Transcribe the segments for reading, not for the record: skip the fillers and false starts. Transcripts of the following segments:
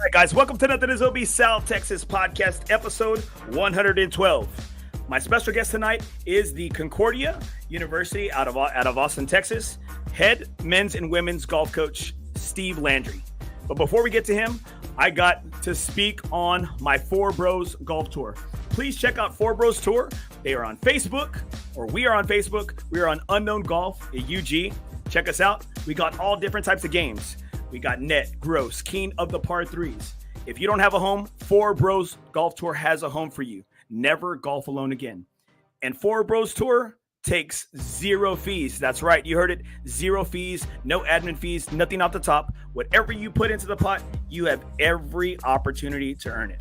All right, guys, welcome to Nothing is OB South Texas podcast, episode 112. My special guest tonight is the Concordia University out of Austin, Texas, head men's and women's golf coach, Steve Landry. But before we get to him, I got to speak on my FOREBROS golf tour. Please check out FOREBROS Tour. They are on Facebook, or we are on Facebook. We are on Unknown Golf at UG. Check us out. We got all different types of games. We got net, gross, keen of the par threes. If you don't have a home, FOREBROS Golf Tour has a home for you. Never golf alone again. And FOREBROS Tour takes zero fees. That's right. You heard it. Zero fees, no admin fees, nothing off the top. Whatever you put into the pot, you have every opportunity to earn it.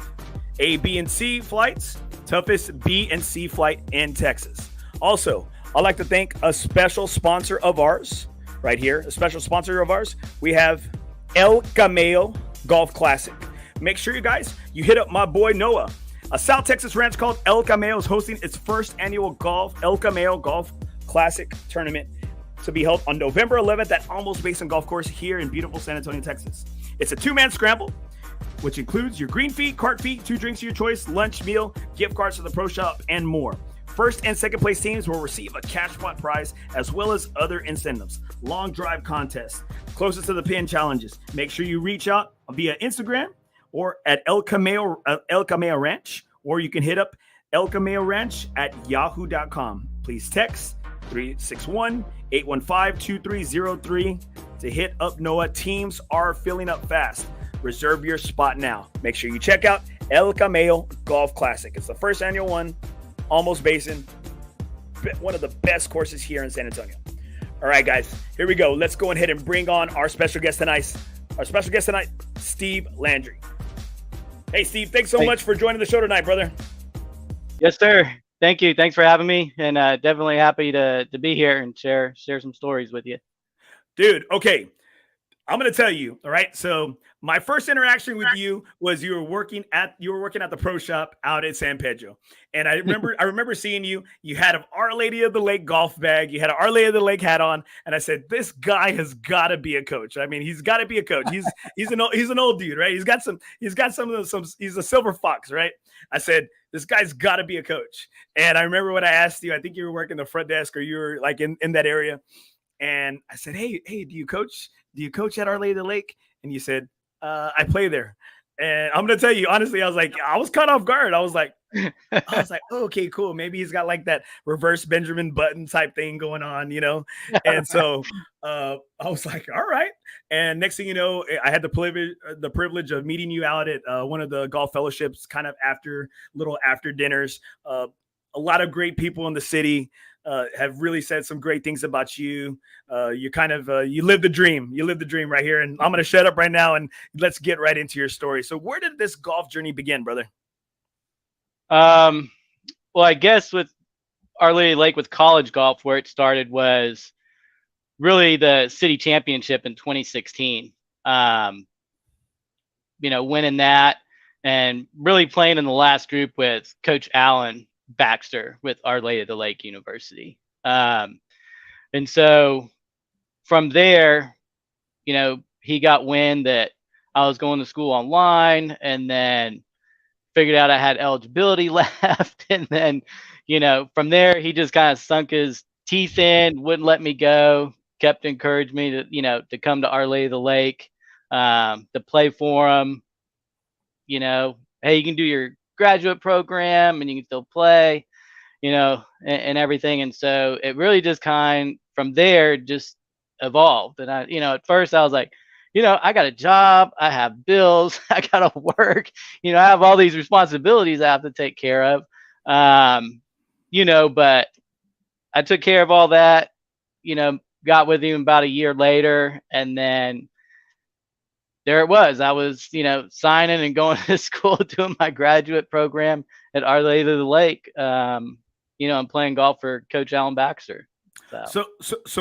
A, B, and C flights, toughest B and C flight in Texas. Also, I'd like to thank a special sponsor of ours right here. A special sponsor of ours. We have El Cameo Golf Classic. Make sure you guys, you hit up my boy Noah. A South Texas ranch called El Cameo is hosting its first annual El Cameo Golf Classic tournament to be held on November 11th at Almost Basin Golf Course here in beautiful San Antonio, Texas. It's a two-man scramble, which includes your green fee, cart fee, 2 drinks of your choice, lunch, meal, gift cards to the pro shop, and more. First and second place teams will receive a cash pot prize as well as other incentives. Long drive contest, closest to the pin challenges. Make sure you reach out via Instagram or at El Cameo Ranch, or you can hit up El Cameo Ranch at yahoo.com. Please text 361-815-2303 to hit up Noah. Teams are filling up fast. Reserve your spot now. Make sure you check out El Cameo Golf Classic. It's the first annual one. Almost Basin, one of the best courses here in San Antonio. All right, guys, here we go. Let's go ahead and bring on our special guest tonight. Our special guest tonight, Steve Landry. Hey, Steve, thanks so much for joining the show tonight, brother. Yes, sir. Thank you. Thanks for having me, and definitely happy to be here and share some stories with you. Dude, okay. I'm going to tell you, all right? So my first interaction with you was you were working at the pro shop out at San Pedro. And I remember seeing you. You had an Our Lady of the Lake golf bag. You had an Our Lady of the Lake hat on. And I said, this guy has got to be a coach. I mean, he's got to be a coach. He's an old dude, right? He's got some he's a silver fox, right? I said, this guy's got to be a coach. And I remember when I asked you, I think you were working the front desk or you were like in that area. And I said, hey, do you coach? Do you coach at Our Lady of the Lake? And you said, I play there. And I'm going to tell you, honestly, I was caught off guard. I was like, oh, okay, cool. Maybe he's got like that reverse Benjamin Button type thing going on, you know? And so I was like, all right. And next thing you know, I had the privilege of meeting you out at one of the golf fellowships, kind of after dinners. A lot of great people in the city. Have really said some great things about you. You kind of you live the dream. You live the dream right here. And I'm going to shut up right now and let's get right into your story. So where did this golf journey begin, brother? Well, I guess with Our Lady Lake with college golf, where it started was really the city championship in 2016. Winning that and really playing in the last group with Coach Allen Baxter with Our Lady of the Lake University. And so from there, he got wind that I was going to school online and then figured out I had eligibility left. And then, from there, he just kind of sunk his teeth in, wouldn't let me go, kept encouraging me to come to Our Lady of the Lake, to play for him. Hey, you can do your graduate program and you can still play, and everything. And so it really just from there just evolved. And I, at first I was like, I got a job, I have bills, I got to work, I have all these responsibilities I have to take care of. But I took care of all that, got with him about a year later. And then there it was. I was, signing and going to school, doing my graduate program at Our Lady of the Lake, and playing golf for Coach Allen Baxter. So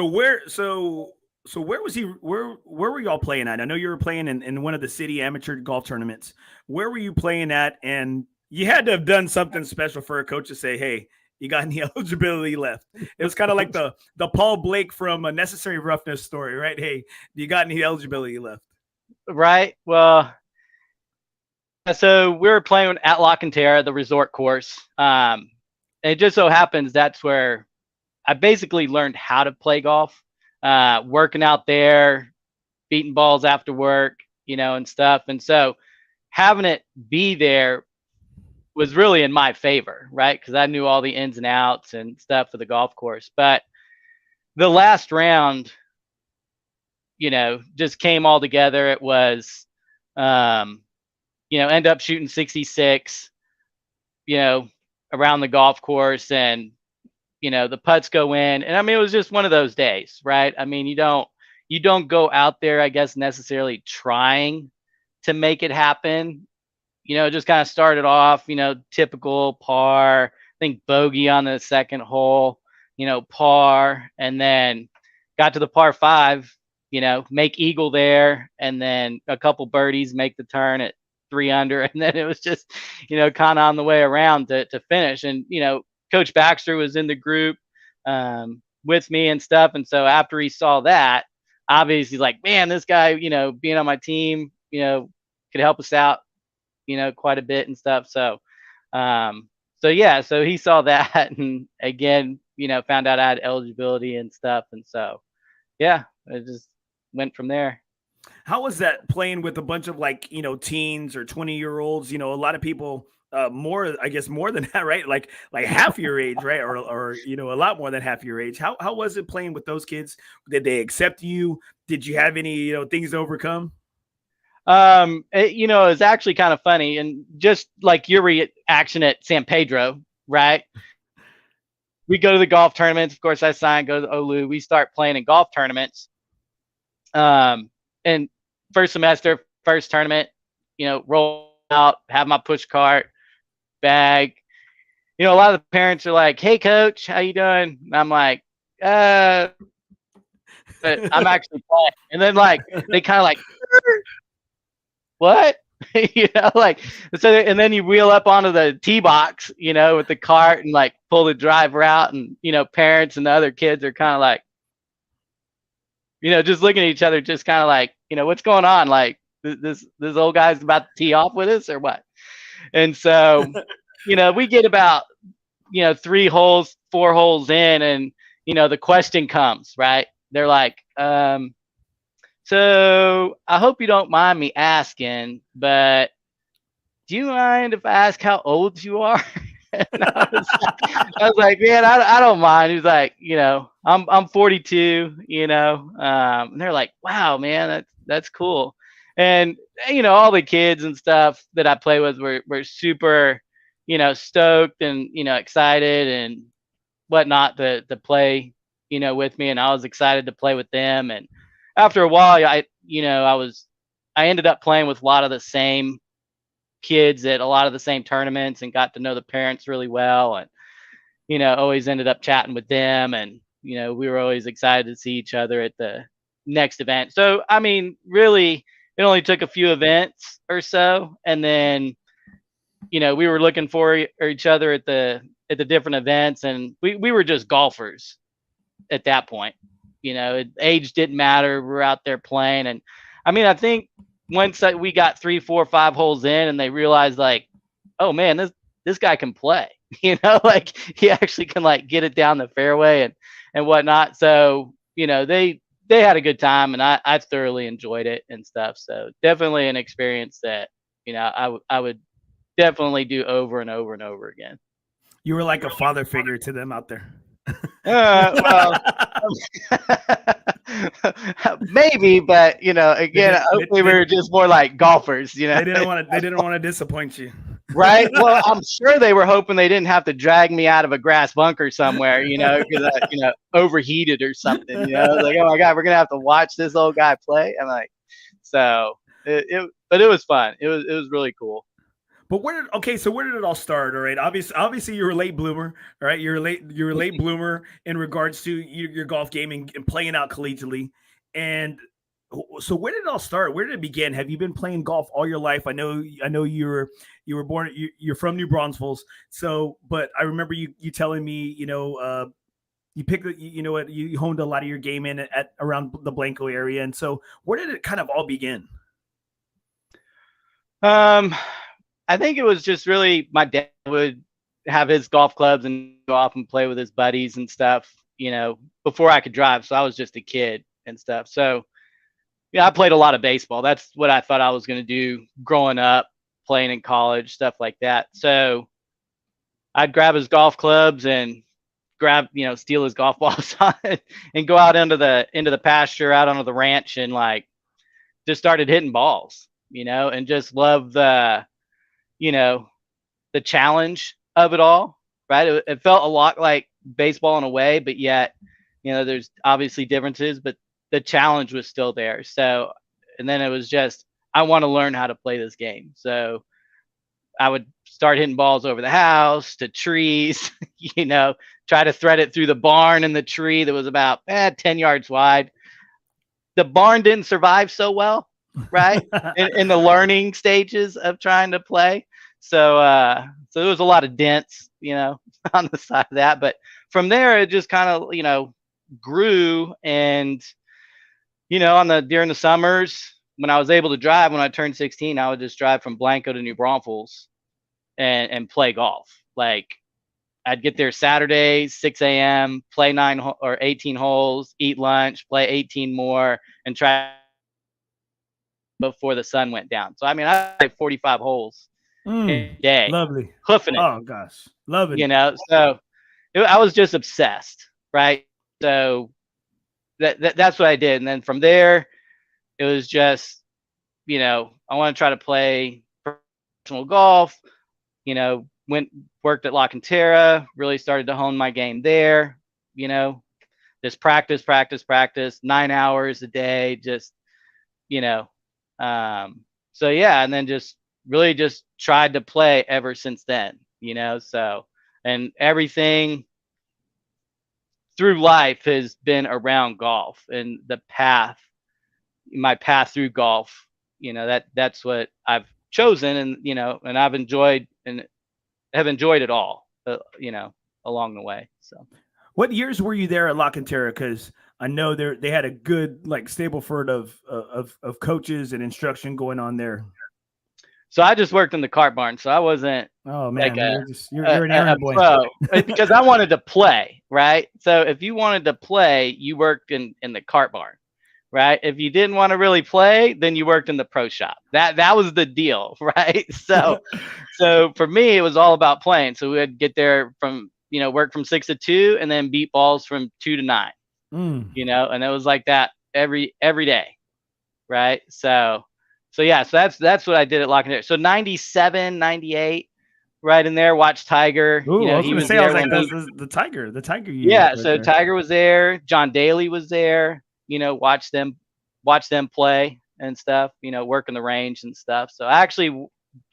where was he? Where were y'all playing at? I know you were playing in one of the city amateur golf tournaments. Where were you playing at? And you had to have done something special for a coach to say, hey, you got any eligibility left? It was kind of like the Paul Blake from A Necessary Roughness story, right? Hey, you got any eligibility left? Right. Well, So we were playing at La Cantera, the resort course. And it just so happens that's where I basically learned how to play golf, working out there, beating balls after work, and stuff. And so having it be there was really in my favor, right? Because I knew all the ins and outs and stuff for the golf course. But the last round, just came all together. It was, end up shooting 66, around the golf course, and the putts go in. And I mean, it was just one of those days, right? I mean, you don't go out there, I guess, necessarily trying to make it happen. Just kind of started off, typical par, I think bogey on the second hole, par, and then got to the par 5, make eagle there, and then a couple birdies, make the turn at 3 under, and then it was just, kind of on the way around to finish. And, Coach Baxter was in the group with me and stuff. And so after he saw that, obviously he's like, man, this guy, being on my team, could help us out, quite a bit and stuff. So, so he saw that, and again, found out I had eligibility and stuff. And so, yeah, it just went from there. How was that playing with a bunch of teens or 20-year-olds? A lot of people more than that, right? Like half your age, right? Or a lot more than half your age. How was it playing with those kids? Did they accept you? Did you have any things to overcome? It's actually kind of funny, and just like your reaction at San Pedro, right? We go to the golf tournaments. Of course, I sign, go to the Olu. We start playing in golf tournaments. And first semester, first tournament, roll out, have my push cart, bag. A lot of the parents are like, "Hey, coach, how you doing?" And I'm like, but I'm actually playing. And then they kind of like, what? So, and then you wheel up onto the tee box, with the cart, and pull the driver out, and parents and the other kids are kind of like, just looking at each other, just kind of like, what's going on? Like this old guy's about to tee off with us or what? And so, we get about, 3 holes, 4 holes in, and, the question comes, right? They're like, so I hope you don't mind me asking, but do you mind if I ask how old you are? And I was like, man, I don't mind. He's like, I'm 42, and they're like, wow, man, that's cool. And, all the kids and stuff that I play with were super, stoked and, excited and whatnot to play, with me. And I was excited to play with them. And after a while, I ended up playing with a lot of the same kids at a lot of the same tournaments, and got to know the parents really well, and always ended up chatting with them, and we were always excited to see each other at the next event. So I mean, really, it only took a few events or so, and then we were looking for each other at the different events, and we were just golfers at that point. Age didn't matter. We were out there playing, and I mean, I think once we got 3, 4, 5 holes in, and they realized oh man, this guy can play, he actually can get it down the fairway and whatnot. So, they had a good time, and I thoroughly enjoyed it and stuff. So definitely an experience that, I would definitely do over and over and over again. You were like a father figure to them out there. Well, maybe, but again, hopefully we were just more like golfers. They didn't want to disappoint you, right? Well, I'm sure they were hoping they didn't have to drag me out of a grass bunker somewhere, because I, overheated or something. Like, oh my God, we're gonna have to watch this old guy play. I'm like, so but it was fun. It was really cool. But where did it all start? All right, obviously you're a late bloomer. All right, you're a late bloomer in regards to your golf game and playing out collegiately. And so where did it all start? Where did it begin? Have you been playing golf all your life? I know you were born. You're from New Braunfels. So, but I remember you telling me, you picked, you honed a lot of your game in at around the Blanco area. And so where did it kind of all begin? I think it was just really my dad would have his golf clubs and go off and play with his buddies and stuff, before I could drive. So I was just a kid and stuff. So yeah, I played a lot of baseball. That's what I thought I was going to do growing up, playing in college, stuff like that. So I'd grab his golf clubs and steal his golf balls and go out into the pasture, out onto the ranch, and like just started hitting balls, and just love the challenge of it all, right? It felt a lot like baseball in a way, but yet, there's obviously differences, but the challenge was still there. So, and then it was just, I want to learn how to play this game. So I would start hitting balls over the house to trees, try to thread it through the barn and the tree that was about 10 yards wide. The barn didn't survive so well, right? in the learning stages of trying to play. So there was a lot of dents, on the side of that. But from there, it just kind of, grew. And, during the summers, when I was able to drive, when I turned 16, I would just drive from Blanco to New Braunfels and play golf. Like I'd get there Saturday, 6 a.m., play 9 or 18 holes, eat lunch, play 18 more, and try before the sun went down. So, I mean, I played 45 holes a day. Lovely. Hoofing it. Oh, gosh. Love it. So I was just obsessed, right? So that's what I did. And then from there, it was just, I want to try to play professional golf, worked at La Cantera, really started to hone my game there, just practice, 9 hours a day, just, so yeah. And then just really just tried to play ever since then, so, and everything through life has been around golf and my path through golf, that's what I've chosen, and, and I've enjoyed and have enjoyed it all, along the way. So what years were you there at La Cantera? Because I know they had a good Stableford of coaches and instruction going on there. So I just worked in the cart barn, so I wasn't. Oh man, you're an errand boy. Pro, because I wanted to play, right? So if you wanted to play, you worked in the cart barn, right? If you didn't want to really play, then you worked in the pro shop. That was the deal, right? So for me, it was all about playing. So we would get there from work from 6 to 2, and then beat balls from 2 to 9. And it was like that every day, right? So yeah, so that's what I did at La Cantera. So 97, 98, right in there. Watched Tiger. Ooh, I was going to say, I was like, the Tiger year. Yeah, right. So there. Tiger was there. John Daly was there. Watch them play and stuff. Work in the range and stuff. So I actually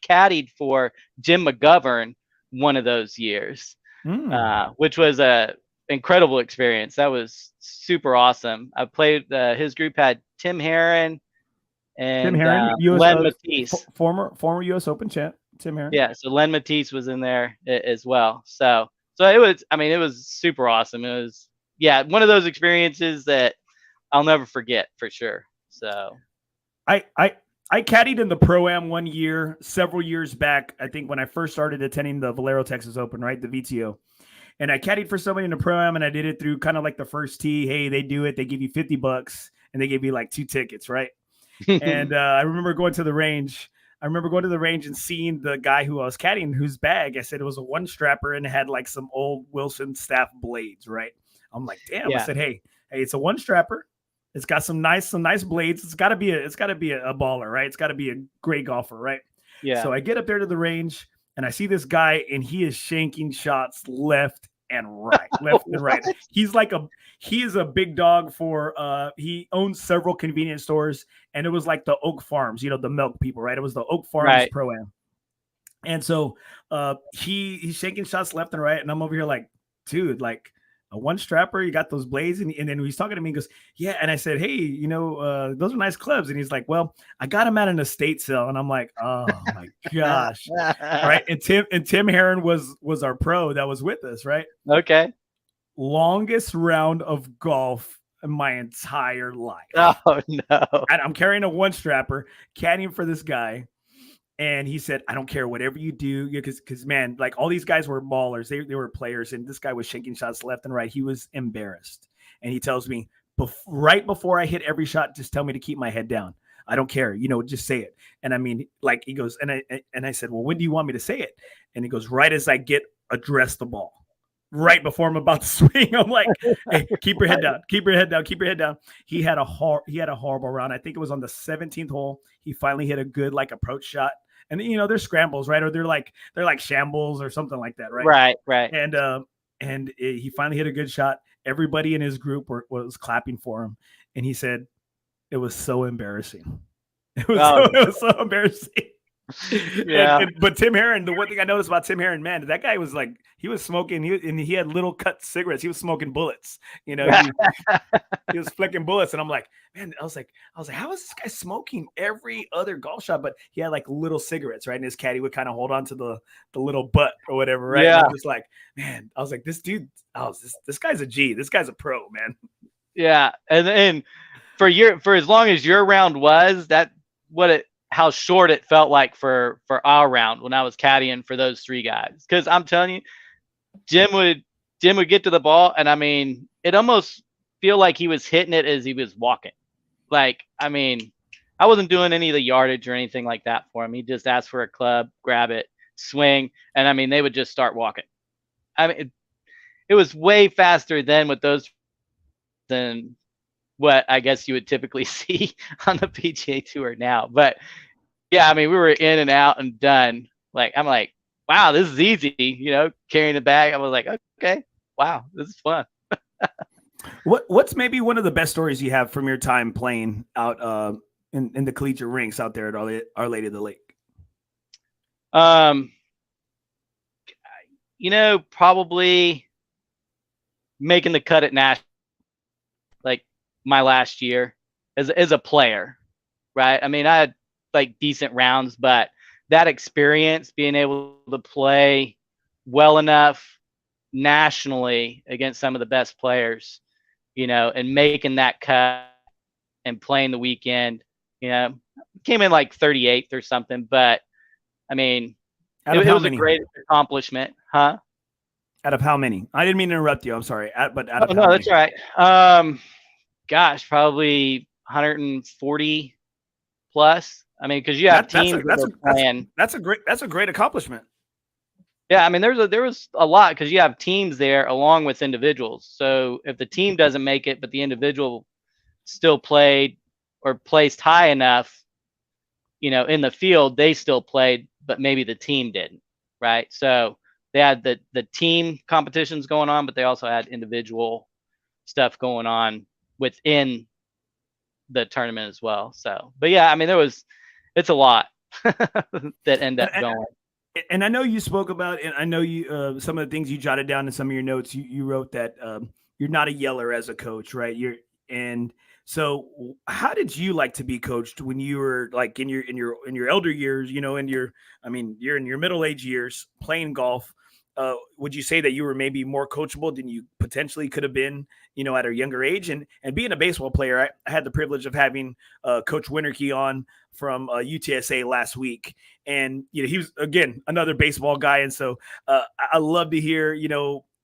caddied for Jim McGovern one of those years, which was a incredible experience. That was super awesome. I played. His group had Tim Herron. And Len Matisse, former U.S. Open champ, Tim Herron. Yeah, so Len Matisse was in there as well. So it was super awesome. It was, one of those experiences that I'll never forget for sure. So I caddied in the Pro-Am one year, several years back. I think when I first started attending the Valero Texas Open, right, the VTO. And I caddied for somebody in the Pro-Am, and I did it through kind of like the first tee. Hey, they do it. They give you $50, and they give you like 2 tickets, right? And I remember going to the range. And seeing the guy who I was caddying, whose bag, I said it was a 1-strapper and it had like some old Wilson staff blades, right? I'm like, damn. Yeah. I said, hey, it's a 1-strapper. It's got some nice blades. It's got to be a baller, right? It's got to be a great golfer, right? Yeah. So I get up there to the range and I see this guy, and he is shanking shots left and right. He is a big dog for he owns several convenience stores, and it was like the Oak Farms, the milk people, right? It was the Oak Farms Pro-Am. And so he's shaking shots left and right, and I'm over here like, dude, like a 1-strapper, you got those blades, and then he's talking to me and goes, yeah. And I said, hey, those are nice clubs. And he's like, well, I got them at an estate sale. And I'm like, oh my gosh. Right. And Tim Herron was our pro that was with us, right? Okay. Longest round of golf in my entire life. Oh no. And I'm carrying a 1-strapper, caddying for this guy. And he said, I don't care whatever you do. Because man, like all these guys were ballers. They were players. And this guy was shaking shots left and right. He was embarrassed. And he tells me, right before I hit every shot, just tell me to keep my head down. I don't care. Just say it. And I mean, like he goes, and I said, well, when do you want me to say it? And he goes, right as I address the ball. Right before I'm about to swing, I'm like, hey, keep your head down. Keep your head down. Keep your head down. He had a horrible round. I think it was on the 17th hole. He finally hit a good like approach shot. And they're scrambles, right? Or they're like shambles or something like that, right? Right. And he finally hit a good shot. Everybody in his group was clapping for him, and he said, "It was so embarrassing. It was so embarrassing." Yeah. But Tim Herron, the one thing I noticed about Tim Herron, man, that guy was like, he was smoking, he had little cut cigarettes. He was smoking bullets. He was flicking bullets, and I'm like, man, I was like, how is this guy smoking every other golf shot? But he had like little cigarettes, right? And his caddy would kind of hold on to the little butt or whatever, right? Yeah. And I'm just like, man, I was like, this dude, this guy's a G. This guy's a pro, man. Yeah, and for as long as your round was, how short it felt like for our round when I was caddying for those three guys. Because I'm telling you, Jim would get to the ball, and I mean, it almost feel like he was hitting it as he was walking. Like, I mean, I wasn't doing any of the yardage or anything like that for him. He just asked for a club, grab it, swing, and I mean, they would just start walking. I mean, it was way faster then with those than what I guess you would typically see on the PGA Tour now. But yeah, I mean, we were in and out and done. Like, I'm like, wow, this is easy, carrying the bag. I was like, okay, wow, this is fun. What's maybe one of the best stories you have from your time playing out in the collegiate rinks out there at Our Lady of the Lake? Probably making the cut at Nash, like my last year as a player, right? I mean, I had like decent rounds, but that experience, being able to play well enough nationally against some of the best players, and making that cut and playing the weekend, came in like 38th or something. But I mean, it was a great accomplishment, huh? Out of how many? I didn't mean to interrupt you. I'm sorry. But out of no, that's all right. Gosh, probably 140 plus. I mean, because you have teams playing. That's a great accomplishment. Yeah, I mean, there was a lot because you have teams there along with individuals. So if the team doesn't make it, but the individual still played or placed high enough, in the field, they still played, but maybe the team didn't, right? So they had the team competitions going on, but they also had individual stuff going on within the tournament as well. So, but yeah, I mean, it's a lot that end up going. And I know you spoke about, and I know you some of the things you jotted down in some of your notes. You wrote that you're not a yeller as a coach, right? So how did you like to be coached when you were like in your elder years? You're in your middle age years playing golf. Would you say that you were maybe more coachable than you potentially could have been, at a younger age? And being a baseball player, I had the privilege of having Coach Winterkey on from UTSA last week. And, he was, again, another baseball guy. And so I love to hear,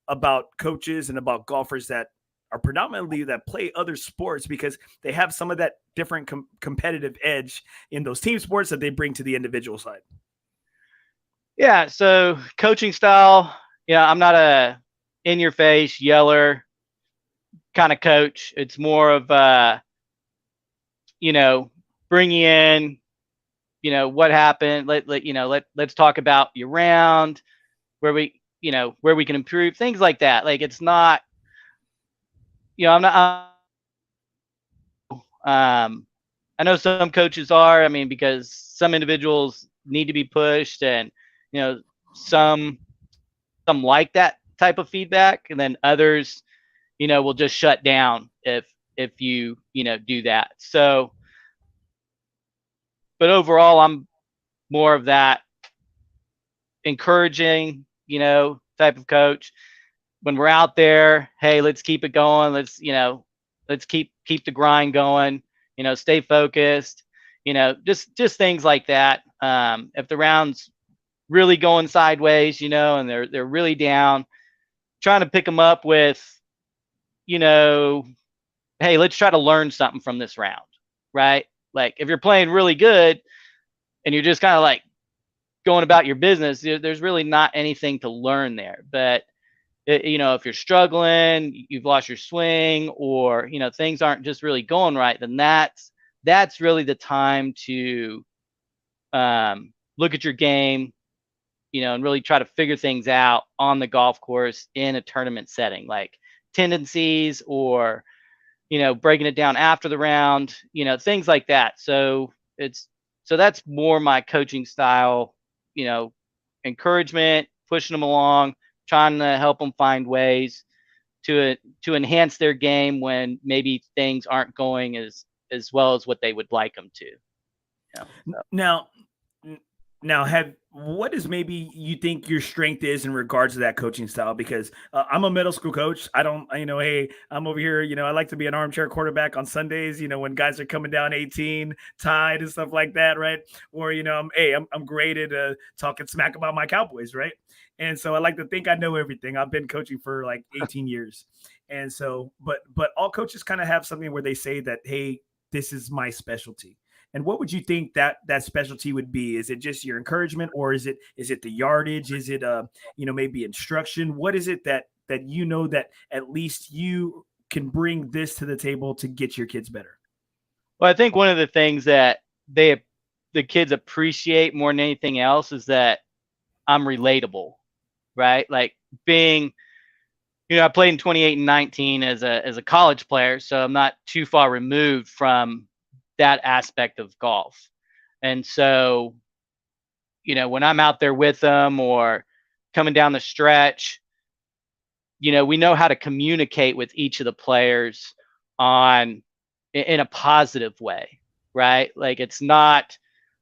about coaches and about golfers that are predominantly that play other sports because they have some of that different competitive edge in those team sports that they bring to the individual side. Yeah, so coaching style, I'm not a in-your-face yeller kind of coach. It's more of bring you in, what happened. Let's talk about your round, where we can improve, things like that. Like, it's not, I'm not. I know some coaches are. I mean, because some individuals need to be pushed, and some like that type of feedback, and then others, will just shut down if you do that. So, but overall, I'm more of that encouraging, type of coach. When we're out there, hey, let's keep it going. Let's keep the grind going. Stay focused. Just things like that. If the round's really going sideways, and they're really down, trying to pick them up with, hey, let's try to learn something from this round, right? Like if you're playing really good and you're just kind of like going about your business, there's really not anything to learn there. But if you're struggling, you've lost your swing, or things aren't just really going right, then that's really the time to look at your game, and really try to figure things out on the golf course in a tournament setting, like tendencies or breaking it down after the round, things like that. So that's more my coaching style, encouragement, pushing them along, trying to help them find ways to enhance their game when maybe things aren't going as well as what they would like them to. Now, what is maybe you think your strength is in regards to that coaching style? Because I'm a middle school coach. I don't, hey, I'm over here, I like to be an armchair quarterback on Sundays, when guys are coming down 18, tied and stuff like that, right? Or, I'm great at talking smack about my Cowboys, right? And so I like to think I know everything. I've been coaching for like 18 years. And so, but all coaches kind of have something where they say that, hey, this is my specialty. And what would you think that specialty would be? Is it just your encouragement, or is it the yardage? Is it maybe instruction? What is it that that at least you can bring this to the table to get your kids better? Well, I think one of the things that the kids appreciate more than anything else is that I'm relatable, right? Like being, I played in 28 and 19 as a college player, so I'm not too far removed from that aspect of golf. And so, when I'm out there with them or coming down the stretch, we know how to communicate with each of the players in a positive way, right? Like it's not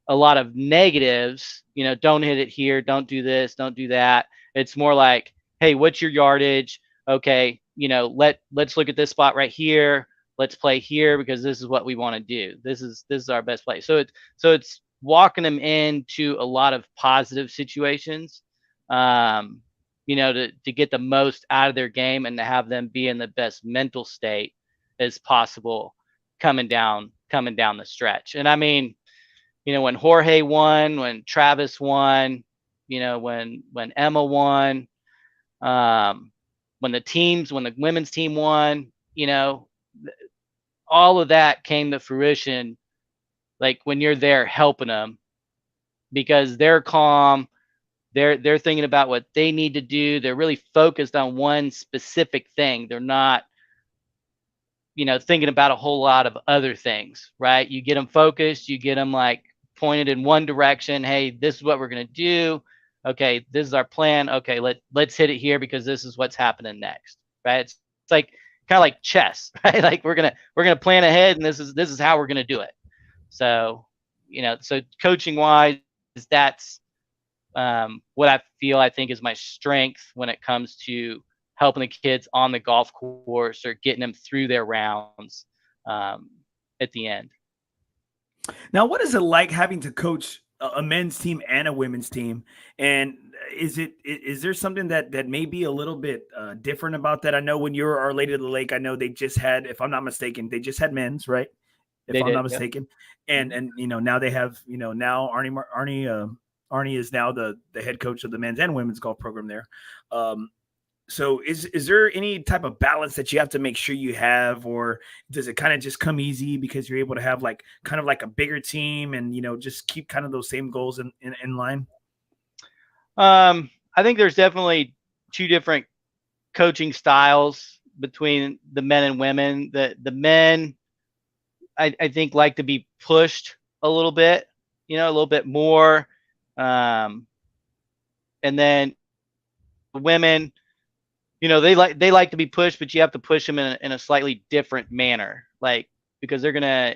a lot of negatives, don't hit it here, don't do this, don't do that. It's more like, hey, what's your yardage? Okay, let's look at this spot right here. Let's play here because this is what we want to do. This is our best play. So it's walking them into a lot of positive situations, to get the most out of their game and to have them be in the best mental state as possible coming down the stretch. And I mean, when Jorge won, when Travis won, when Emma won, when the women's team won, all of that came to fruition, like when you're there helping them, because they're calm, they're thinking about what they need to do. They're really focused on one specific thing. They're not, thinking about a whole lot of other things, right? You get them focused, you get them like pointed in one direction. Hey, this is what we're going to do. Okay, this is our plan. Okay, let's hit it here because this is what's happening next, right? It's like kind of like chess, right? Like we're gonna plan ahead, and this is how we're gonna do it. So, so coaching wise, that's what I think is my strength when it comes to helping the kids on the golf course or getting them through their rounds at the end. Now, what is it like having to coach a men's team and a women's team? And is there something that may be a little bit different about that? I know when you were Our Lady of the Lake, I know they just had, if I'm not mistaken, they just had men's, right? If I'm not mistaken. Yeah. And now they have, now Arnie is now the head coach of the men's and women's golf program there. So is there any type of balance that you have to make sure you have, or does it kind of just come easy because you're able to have like kind of like a bigger team and, just keep kind of those same goals in line? I think there's definitely two different coaching styles between the men and women. The men, I think, like to be pushed a little bit, a little bit more. And then the women, they like to be pushed, but you have to push them in a slightly different manner, like because they're gonna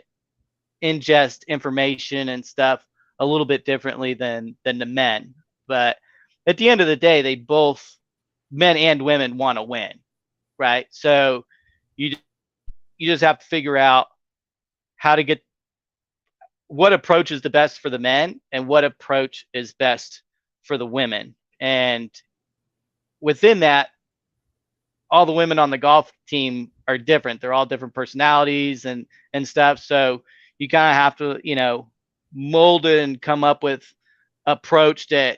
ingest information and stuff a little bit differently than the men. But at the end of the day, they both, men and women, want to win, right? So you just have to figure out how to get what approach is the best for the men and what approach is best for the women. And within that, all the women on the golf team are different. They're all different personalities and stuff. So you kind of have to, mold it and come up with approach that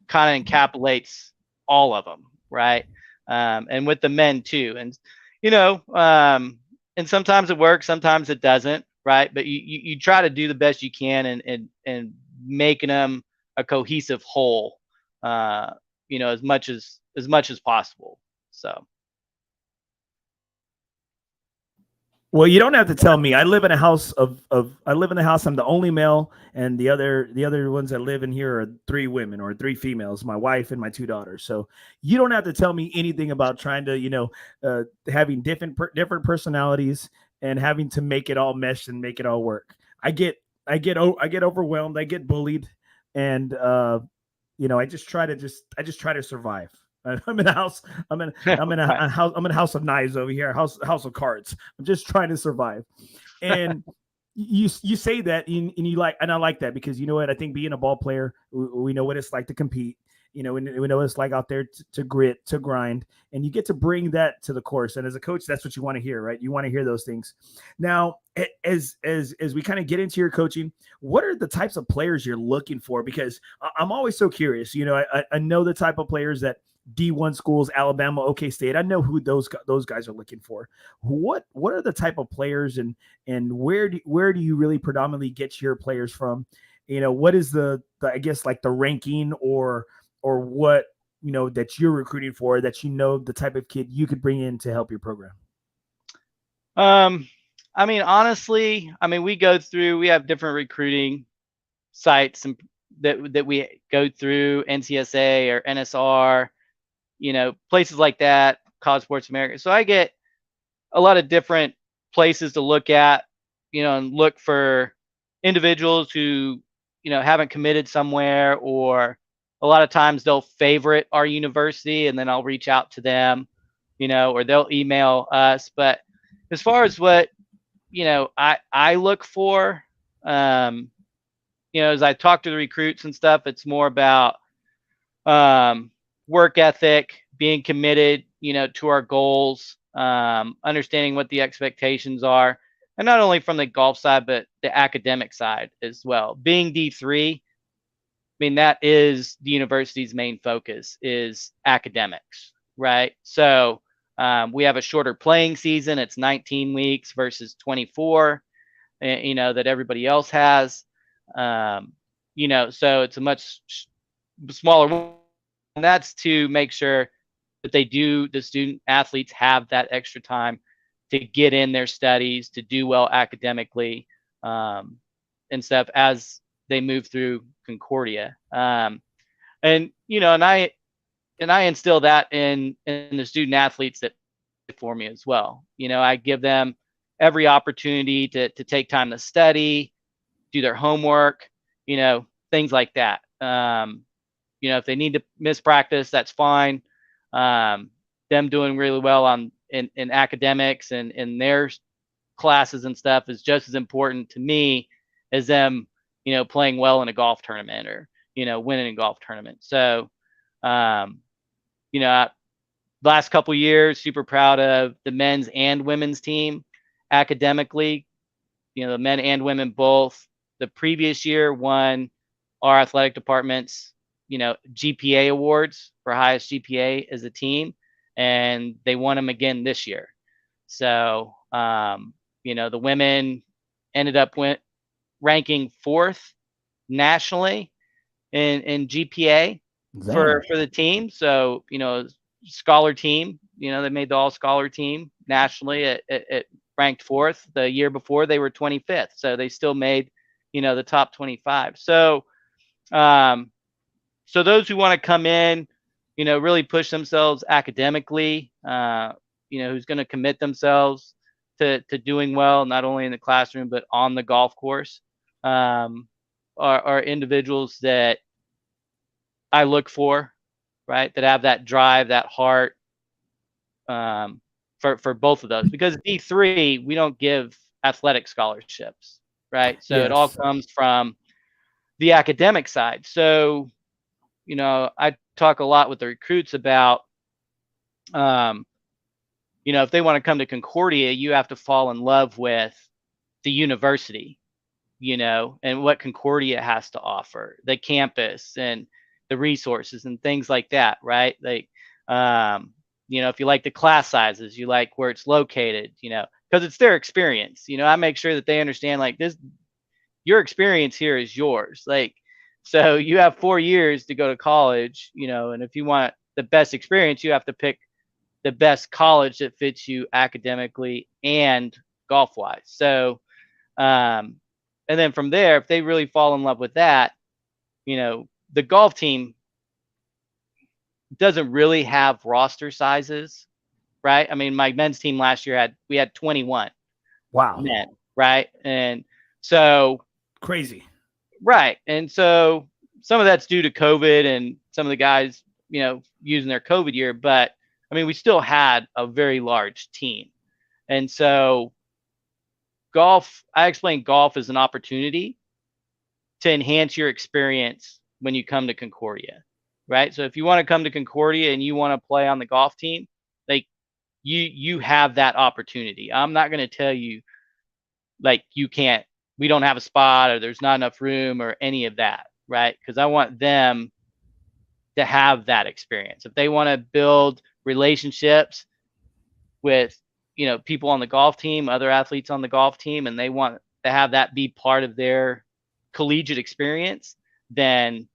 kind of encapsulates all of them, right? And with the men too. And and sometimes it works, sometimes it doesn't, right? But you try to do the best you can and making them a cohesive whole, as much as possible. So. Well, you don't have to tell me. I live in a house I live in the house. I'm the only male, and the other ones that live in here are 3 women or 3 females, my wife and my 2 daughters. So you don't have to tell me anything about trying to, having different personalities and having to make it all mesh and make it all work. I get overwhelmed. I get bullied, and I just try to survive. I'm in a house. I'm in a house. I'm in a house of knives over here. House of cards. I'm just trying to survive. And you say that, and you like, and I like that, because you know what? I think being a ball player, we know what it's like to compete. We know what it's like out there to grit, to grind, and you get to bring that to the course. And as a coach, that's what you want to hear, right? You want to hear those things. Now, as we kind of get into your coaching, what are the types of players you're looking for? Because I'm always so curious. I know the type of players that D1 schools, Alabama, OK State. I know who those guys are looking for. What are the type of players, and where do you really predominantly get your players from? What is the I guess like the ranking or what that you're recruiting for, that the type of kid you could bring in to help your program? Honestly, we have different recruiting sites and that we go through, NCSA or NSR, places like that, College Sports America. So I get a lot of different places to look at, and look for individuals who, haven't committed somewhere, or a lot of times they'll favorite our university and then I'll reach out to them, or they'll email us. But as far as what, I look for, as I talk to the recruits and stuff, it's more about work ethic, being committed, to our goals, understanding what the expectations are, and not only from the golf side, but the academic side as well. Being D3, that is the university's main focus, is academics, right? So we have a shorter playing season. It's 19 weeks versus 24, that everybody else has. So it's a much smaller one. And that's to make sure that the student athletes have that extra time to get in their studies, to do well academically, and stuff as they move through Concordia. And I instill that in the student athletes that for me as well. I give them every opportunity to take time to study, do their homework, things like that. If they need to miss practice, that's fine. Them doing really well in academics and in their classes and stuff is just as important to me as them, playing well in a golf tournament or, winning a golf tournament. So, last couple years, super proud of the men's and women's team academically. The men and women both. The previous year won our athletic department's, GPA awards for highest GPA as a team, and they won them again this year. So, the women ended up ranking 4th nationally in GPA for the team. So, scholar team, they made the all scholar team nationally at ranked 4th. The year before they were 25th. So they still made, the top 25. So, so those who want to come in, really push themselves academically, who's going to commit themselves to doing well, not only in the classroom, but on the golf course, are individuals that I look for, right? That have that drive, that heart, for both of those. Because D3, we don't give athletic scholarships. right? So Yes. it all comes from the academic side. So, I talk a lot with the recruits about, if they want to come to Concordia, you have to fall in love with the university, and what Concordia has to offer, the campus and the resources and things like that, right? Like, if you like the class sizes, you like where it's located, because it's their experience. I make sure that they understand, like, this, your experience here is yours. Like, so you have 4 years to go to college, and if you want the best experience, you have to pick the best college that fits you academically and golf wise. So, and then from there, if they really fall in love with that, the golf team doesn't really have roster sizes, right? I mean, my men's team last year we had 21 men, right? And so crazy. Right. And so some of that's due to COVID and some of the guys, using their COVID year, but I mean, we still had a very large team. And so I explain golf as an opportunity to enhance your experience when you come to Concordia, right? So if you want to come to Concordia and you want to play on the golf team, like, you have that opportunity. I'm not going to tell you, like, we don't have a spot or there's not enough room or any of that, right? Because I want them to have that experience. If they want to build relationships with, people on the golf team, other athletes on the golf team, and they want to have that be part of their collegiate experience, then,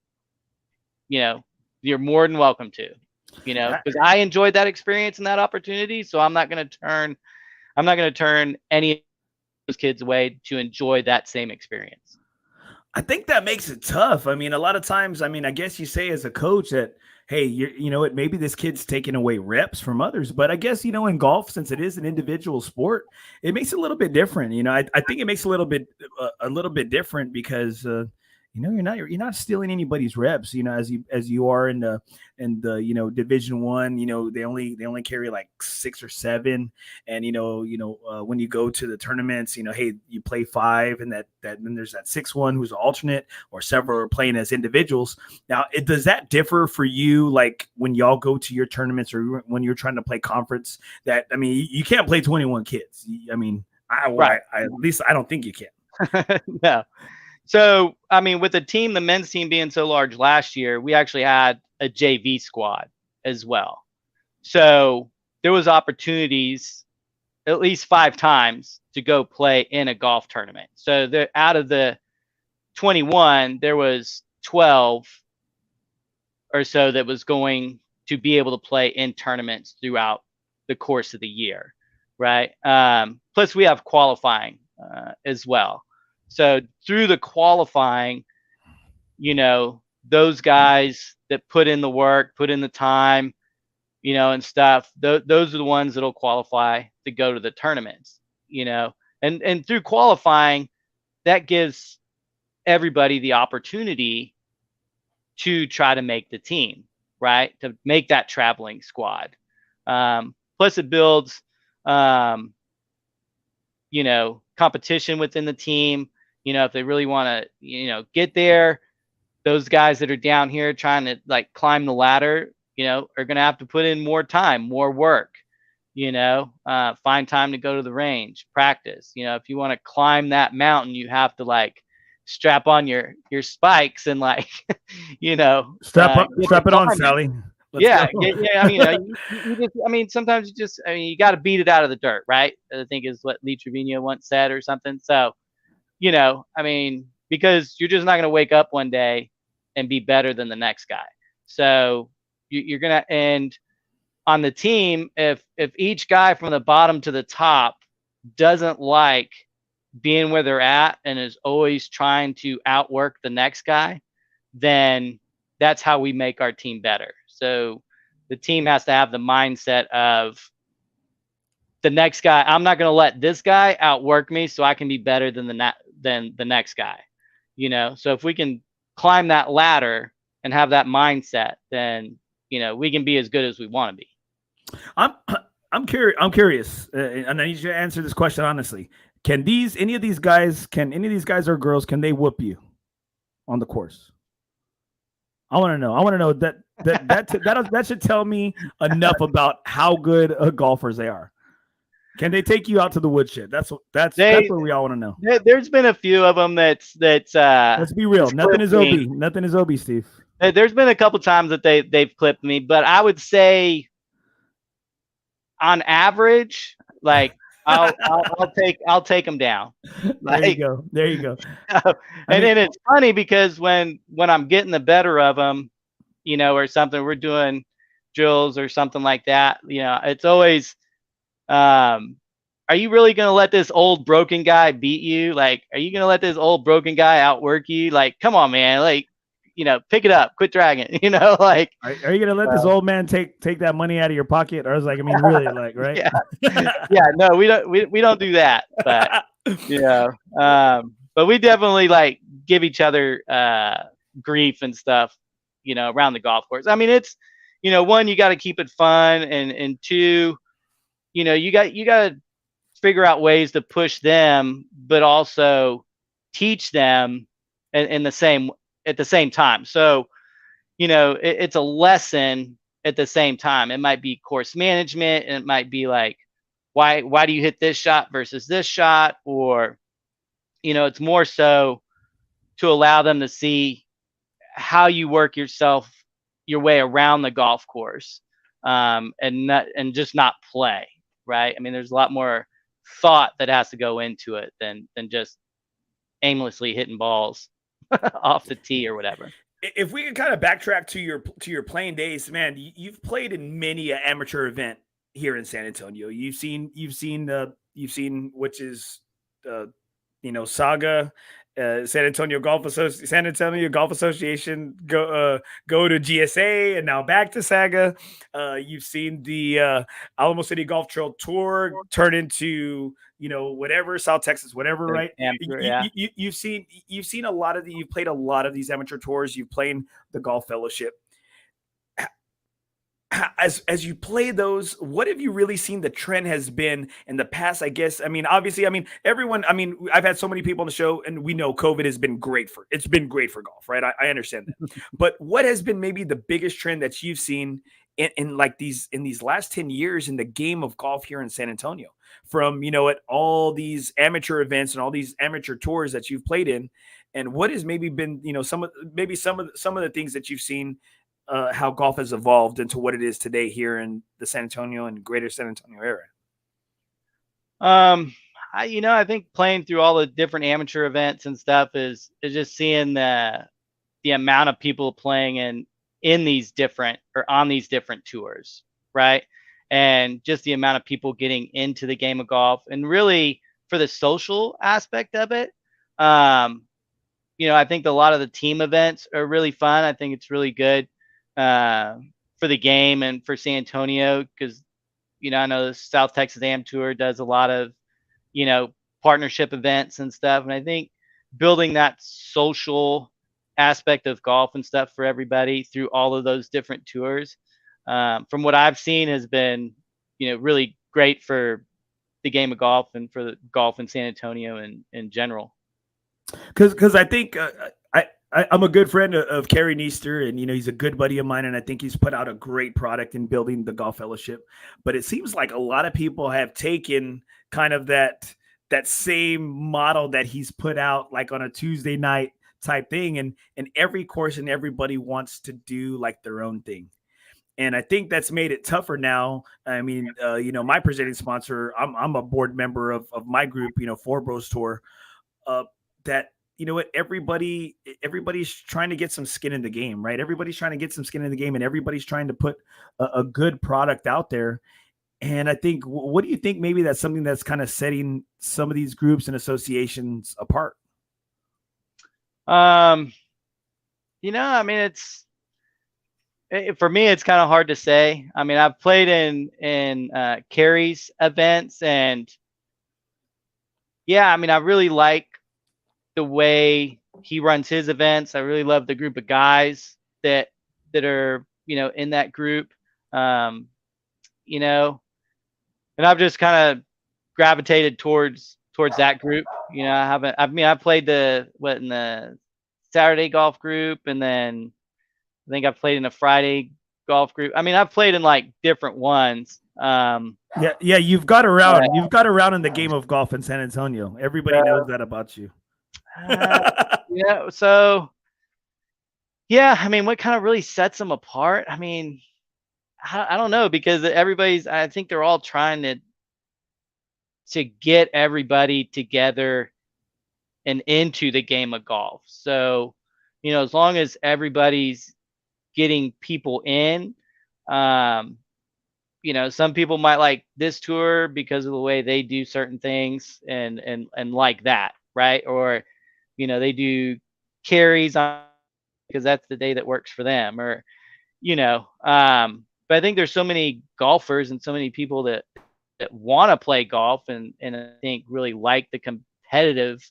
you're more than welcome to, because I enjoyed that experience and that opportunity. So I'm not going to turn any of those kids away to enjoy that same experience. I think that makes it tough. I mean, a lot of times, I guess you say as a coach that, hey, maybe this kid's taking away reps from others, but I guess, in golf, since it is an individual sport, it makes it a little bit different. I think it makes a little bit different because, you're not stealing anybody's reps, as you are in the Division One. They only carry like 6 or 7, and when you go to the tournaments, hey, you play 5, and that then there's that 6th one who's an alternate, or several are playing as individuals. Now, does that differ for you, like when y'all go to your tournaments or when you're trying to play conference? That, you can't play 21 kids. Right. At least I don't think you can. No. So, with the men's team being so large last year, we actually had a JV squad as well. So there was opportunities at least 5 times to go play in a golf tournament. So out of the 21, there was 12 or so that was going to be able to play in tournaments throughout the course of the year, right? Plus we have qualifying as well. So through the qualifying, those guys that put in the work, put in the time, and stuff, those are the ones that'll qualify to go to the tournaments, and through qualifying, that gives everybody the opportunity to try to make the team, right? To make that traveling squad. Plus it builds, competition within the team. If they really want to, get there, those guys that are down here trying to like climb the ladder, are going to have to put in more time, more work, find time to go to the range, practice. If you want to climb that mountain, you have to like strap on your spikes and like, strap it on, Sally. Yeah. Sometimes you got to beat it out of the dirt, right? I think is what Lee Trevino once said or something. So, because you're just not going to wake up one day and be better than the next guy. So you're going to, and on the team, if each guy from the bottom to the top doesn't like being where they're at and is always trying to outwork the next guy, then that's how we make our team better. So the team has to have the mindset of the next guy. I'm not going to let this guy outwork me so I can be better than the next guy, So if we can climb that ladder and have that mindset, then, we can be as good as we want to be. I'm curious. I'm curious, and I need you to answer this question honestly. Can any of these guys, or girls, can they whoop you on the course? I want to know. I want to know that should tell me enough about how good golfers they are. Can they take you out to the woodshed? That's what we all want to know. There's been a few of them that's let's be real. Nothing is OB. Me. Nothing is OB, Steve. There's been a couple times that they've clipped me, but I would say on average, like I'll take them down. Like, there you go. And then it's funny because when I'm getting the better of them, you know, or something, we're doing drills or something like that. You know, it's always, are you really gonna let this old broken guy beat you? Like, are you gonna let this old broken guy outwork you? Like, come on, man. Like, you know, pick it up, quit dragging. You know, like, are you gonna let this old man take that money out of your pocket? Or I was like, I mean, really, like, right? Yeah, no, we don't do that. But you know, but we definitely like give each other grief and stuff, you know, around the golf course. I mean, it's, you know, one, you got to keep it fun, and two, you know, you got to figure out ways to push them, but also teach them in the same at the same time. So, you know, it's a lesson at the same time. It might be course management, and it might be like, why do you hit this shot versus this shot? Or, you know, it's more so to allow them to see how you work your way around the golf course, and just not play, right? I mean, there's a lot more thought that has to go into it than just aimlessly hitting balls off the tee or whatever. If we can kind of backtrack to your playing days, man, you've played in many an amateur event here in San Antonio. You've seen which is you know, Saga, San Antonio Golf Association go to GSA and now back to Saga. You've seen the Alamo City Golf Trail Tour turn into, you know, whatever, South Texas, whatever, right? Amateur, you've seen a lot of you've played a lot of these amateur tours. You've played the Golf Fellowship. As you play those, what have you really seen the trend has been in the past? I guess, I mean, obviously, I mean, everyone, I mean, I've had so many people on the show, and we know COVID has been great for golf, right? I understand that. But what has been maybe the biggest trend that you've seen in like these last 10 years in the game of golf here in San Antonio, from, you know, at all these amateur events and all these amateur tours that you've played in? And what has maybe been, you know, some of the things that you've seen, how golf has evolved into what it is today here in the San Antonio and greater San Antonio area? I think playing through all the different amateur events and stuff is just seeing the amount of people playing in these different, or on these different tours, right? And just the amount of people getting into the game of golf, and really for the social aspect of it. I think a lot of the team events are really fun. I think it's really good for the game and for San Antonio, because, I know the South Texas Am Tour does a lot of, partnership events and stuff. And I think building that social aspect of golf and stuff for everybody through all of those different tours, from what I've seen, has been, really great for the game of golf and for the golf in San Antonio in general. Because I think I'm a good friend of Kerry Neester, and he's a good buddy of mine, and I think he's put out a great product in building the Golf Fellowship. But it seems like a lot of people have taken kind of that same model that he's put out, like on a Tuesday night type thing, and every course and everybody wants to do like their own thing. And I think that's made it tougher now. I mean, my presenting sponsor, I'm a board member of my group, FOREBROS Tour. That, everybody's trying to get some skin in the game, right? Everybody's trying to get some skin in the game, and everybody's trying to put a good product out there. And I think, what do you think? Maybe that's something that's kind of setting some of these groups and associations apart. I mean, for me, it's kind of hard to say. I mean, I've played in Kerry's events, and yeah, I mean, I really like the way he runs his events. I really love the group of guys that are, in that group. I've just kind of gravitated towards that group. I've played in the Saturday golf group, and then I think I've played in a Friday golf group. I mean, I've played in like different ones. Yeah, you've got around. You've got around in the game of golf in San Antonio. Everybody knows that about you. So yeah, I mean, what kind of really sets them apart? I mean, I don't know, because I think they're all trying to get everybody together and into the game of golf. So, as long as everybody's getting people in, some people might like this tour because of the way they do certain things and like that, right? Or, they do carries on because that's the day that works for them, or, but I think there's so many golfers and so many people that want to play golf and I think really like the competitive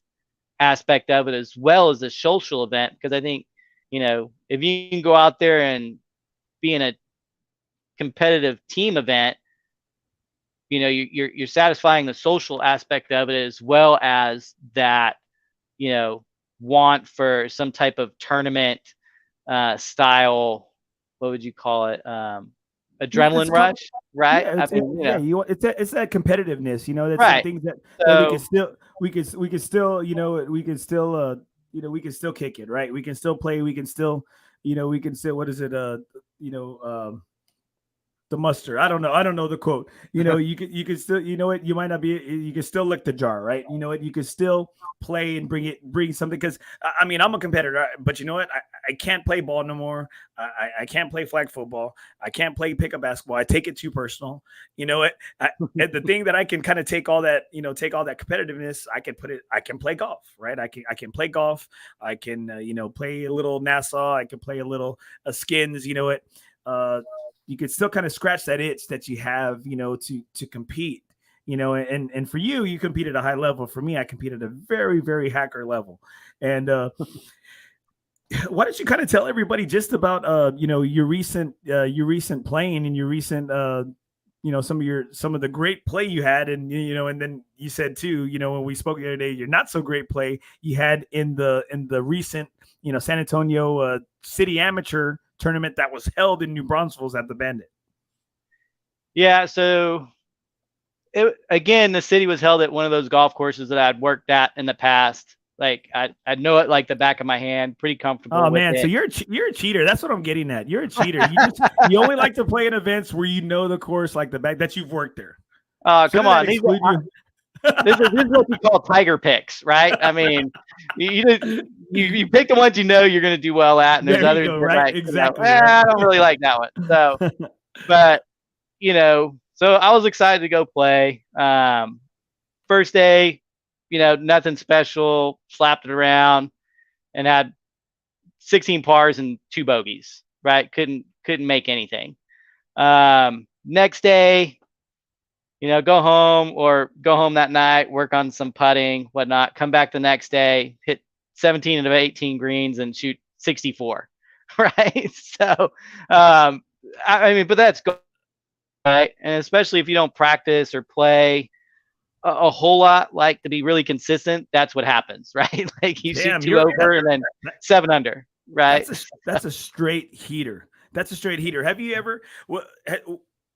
aspect of it as well as the social event, because I think, if you can go out there and be in a competitive team event, you're satisfying the social aspect of it as well as that, want for some type of tournament style, what would you call it? Adrenaline rush, right? Yeah, it's that competitiveness, that's right. some things that we can still kick it, right? We can still play, what is it? The muster. I don't know the quote. You can still, you might not be, you can still lick the jar, right? You can still play and bring something. Because I mean, I'm a competitor, but you know what? I can't play ball no more. I can't play flag football. I can't play pickup basketball. I take it too personal. You know what? The thing that I can kind of take all that competitiveness, I can play golf, right? I can play golf. I can, play a little Nassau. I can play a little skins, you could still kind of scratch that itch that you have, to compete, and for you compete at a high level. For me, I compete at a very, very hacker level. And why don't you kind of tell everybody just about, your recent playing and your recent, some of the great play you had, and and then you said too, when we spoke the other day, your not so great play you had in the recent, San Antonio City Amateur tournament that was held in New Braunfels at the Bandit. Yeah, so again, the city was held at one of those golf courses that I'd worked at in the past. Like I know it like the back of my hand, pretty comfortable. Oh man, with it. So you're a cheater. That's what I'm getting at. You're a cheater. You only like to play in events where you know the course like the back, that you've worked there. Come on. This is what you call tiger picks, right? I mean, you pick the ones you're going to do well at, and there's others that, right? Exactly. Right. I don't really like that one. So, but so I was excited to go play. First day, nothing special. Slapped it around, and had 16 pars and 2 bogeys. Right? Couldn't make anything. Next day, go home that night, work on some putting, whatnot, come back the next day, hit 17 of 18 greens and shoot 64. Right. So, I mean, but that's good. Right. And especially if you don't practice or play a whole lot, like to be really consistent, that's what happens. Right. Like you shoot 2 over and then 7 under. Right. That's a straight heater. Have you ever,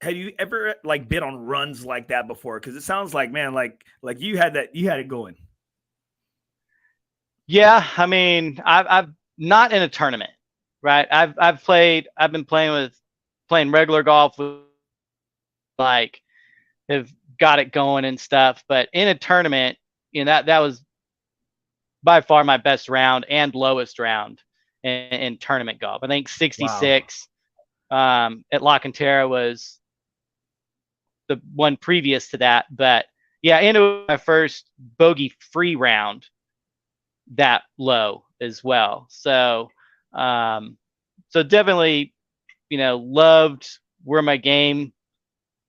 have you ever like been on runs like that before? Because it sounds like, man, like you had it going. Yeah, I mean, I've not in a tournament, right? I've been playing regular golf with, like, have got it going and stuff. But in a tournament, that was by far my best round and lowest round in tournament golf. I think 66 at La Cantera was the one previous to that. But yeah, into my first bogey free round that low as well. So definitely, loved where my game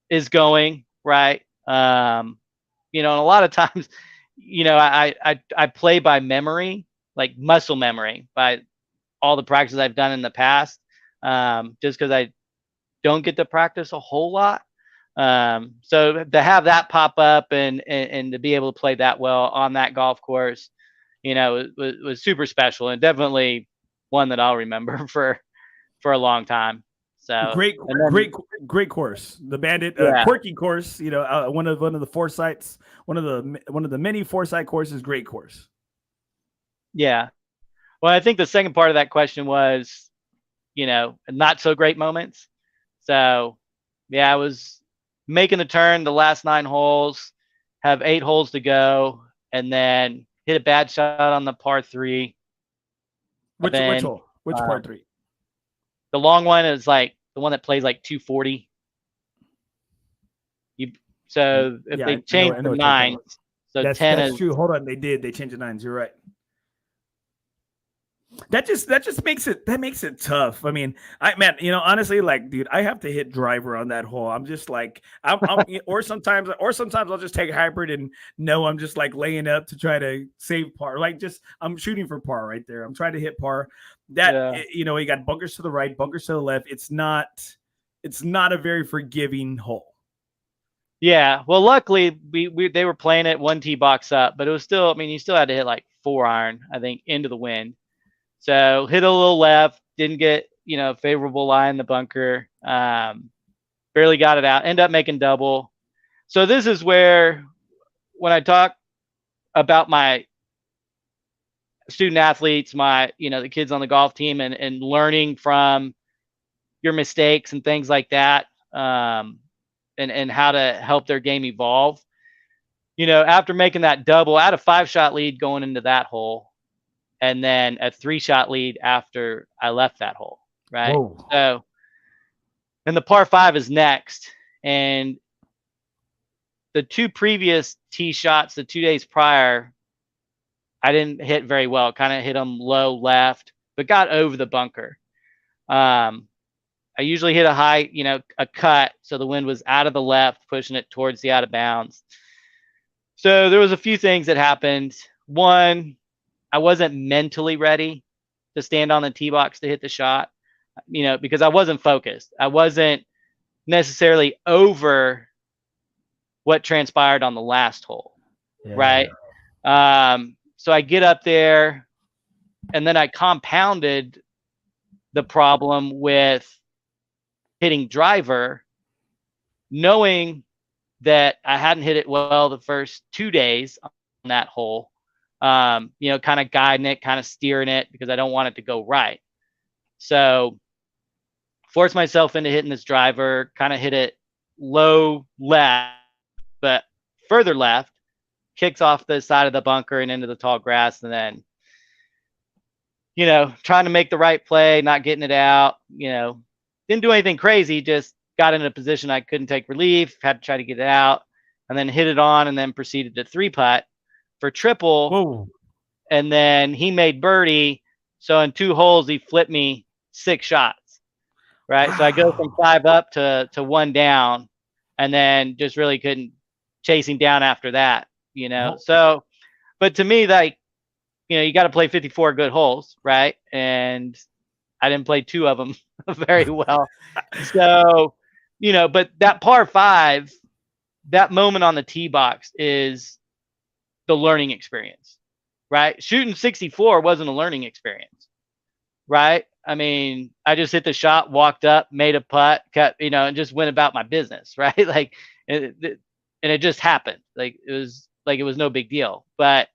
is going, right? And a lot of times, I play by memory, like muscle memory, by all the practices I've done in the past, just because I don't get to practice a whole lot. So to have that pop up and to be able to play that well on that golf course, was super special, and definitely one that I'll remember for a long time. So great course, the Bandit quirky course. One of the foresights, one of the many foresight courses. Great course. Yeah. Well, I think the second part of that question was, not so great moments. So yeah, I was making the turn the last 9 holes, have 8 holes to go, and then hit a bad shot on the par 3. Which hole? Which par 3? The long one is like the one that plays like 240. So if they change the 9, so that's 10 that's is true. Hold on, they changed the 9s. You're right. That just makes it tough. I mean, honestly, like, dude, I have to hit driver on that hole. I'm just like, or sometimes I'll just take a hybrid and know I'm just like laying up to try to save par. Like, I'm shooting for par right there. I'm trying to hit par. You got bunkers to the right, bunkers to the left. It's not a very forgiving hole. Yeah. Well, luckily they were playing it 1 tee box up, but it was still, I mean, you still had to hit like 4 iron, I think, into the wind. So hit a little left, didn't get, a favorable lie in the bunker. Barely got it out, end up making double. So this is where, when I talk about my student athletes, the kids on the golf team, and learning from your mistakes and things like that, and how to help their game evolve. After making that double, I had a 5-shot lead going into that hole, and then a 3-shot lead after I left that hole, right? Whoa. So, and the par 5 is next, and the 2 previous tee shots, the 2 days prior, I didn't hit very well. Kind of hit them low left, but got over the bunker. I usually hit a high, a cut, so the wind was out of the left, pushing it towards the out of bounds. So there was a few things that happened. One, I wasn't mentally ready to stand on the tee box to hit the shot, because I wasn't focused. I wasn't necessarily over what transpired on the last hole, right? So I get up there, and then I compounded the problem with hitting driver, knowing that I hadn't hit it well the first 2 days on that hole. Kind of guiding it, kind of steering it, because I don't want it to go right. So forced myself into hitting this driver, kind of hit it low left, but further left, kicks off the side of the bunker and into the tall grass. And then, trying to make the right play, not getting it out, didn't do anything crazy, just got in a position I couldn't take relief, had to try to get it out, and then hit it on, and then proceeded to 3-putt for triple. Whoa. And then he made birdie. So in 2 holes, he flipped me 6 shots, right? Wow. So I go from 5 up to 1 down, and then just really couldn't chase him down after that, Whoa. So, but to me, like, you got to play 54 good holes, right? And I didn't play 2 of them very well. So, but that par 5, that moment on the tee box is the learning experience, right? Shooting 64 wasn't a learning experience, right? I mean, I just hit the shot, walked up, made a putt, cut, and just went about my business, right? Like, and it just happened. Like, it was no big deal. But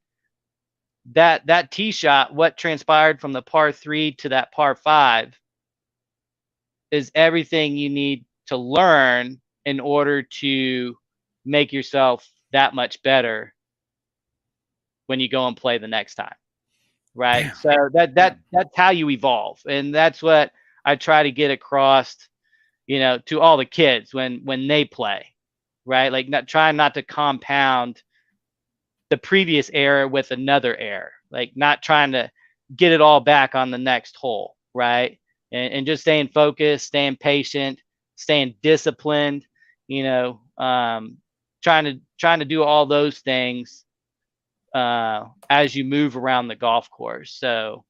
that tee shot, what transpired from the par 3 to that par 5, is everything you need to learn in order to make yourself that much better when you go and play the next time, right? So that's how you evolve, and that's what I try to get across, to all the kids when they play, right? Like, trying not to compound the previous error with another error, like not trying to get it all back on the next hole, right? And just staying focused, staying patient, staying disciplined, trying to do all those things as you move around the golf course. So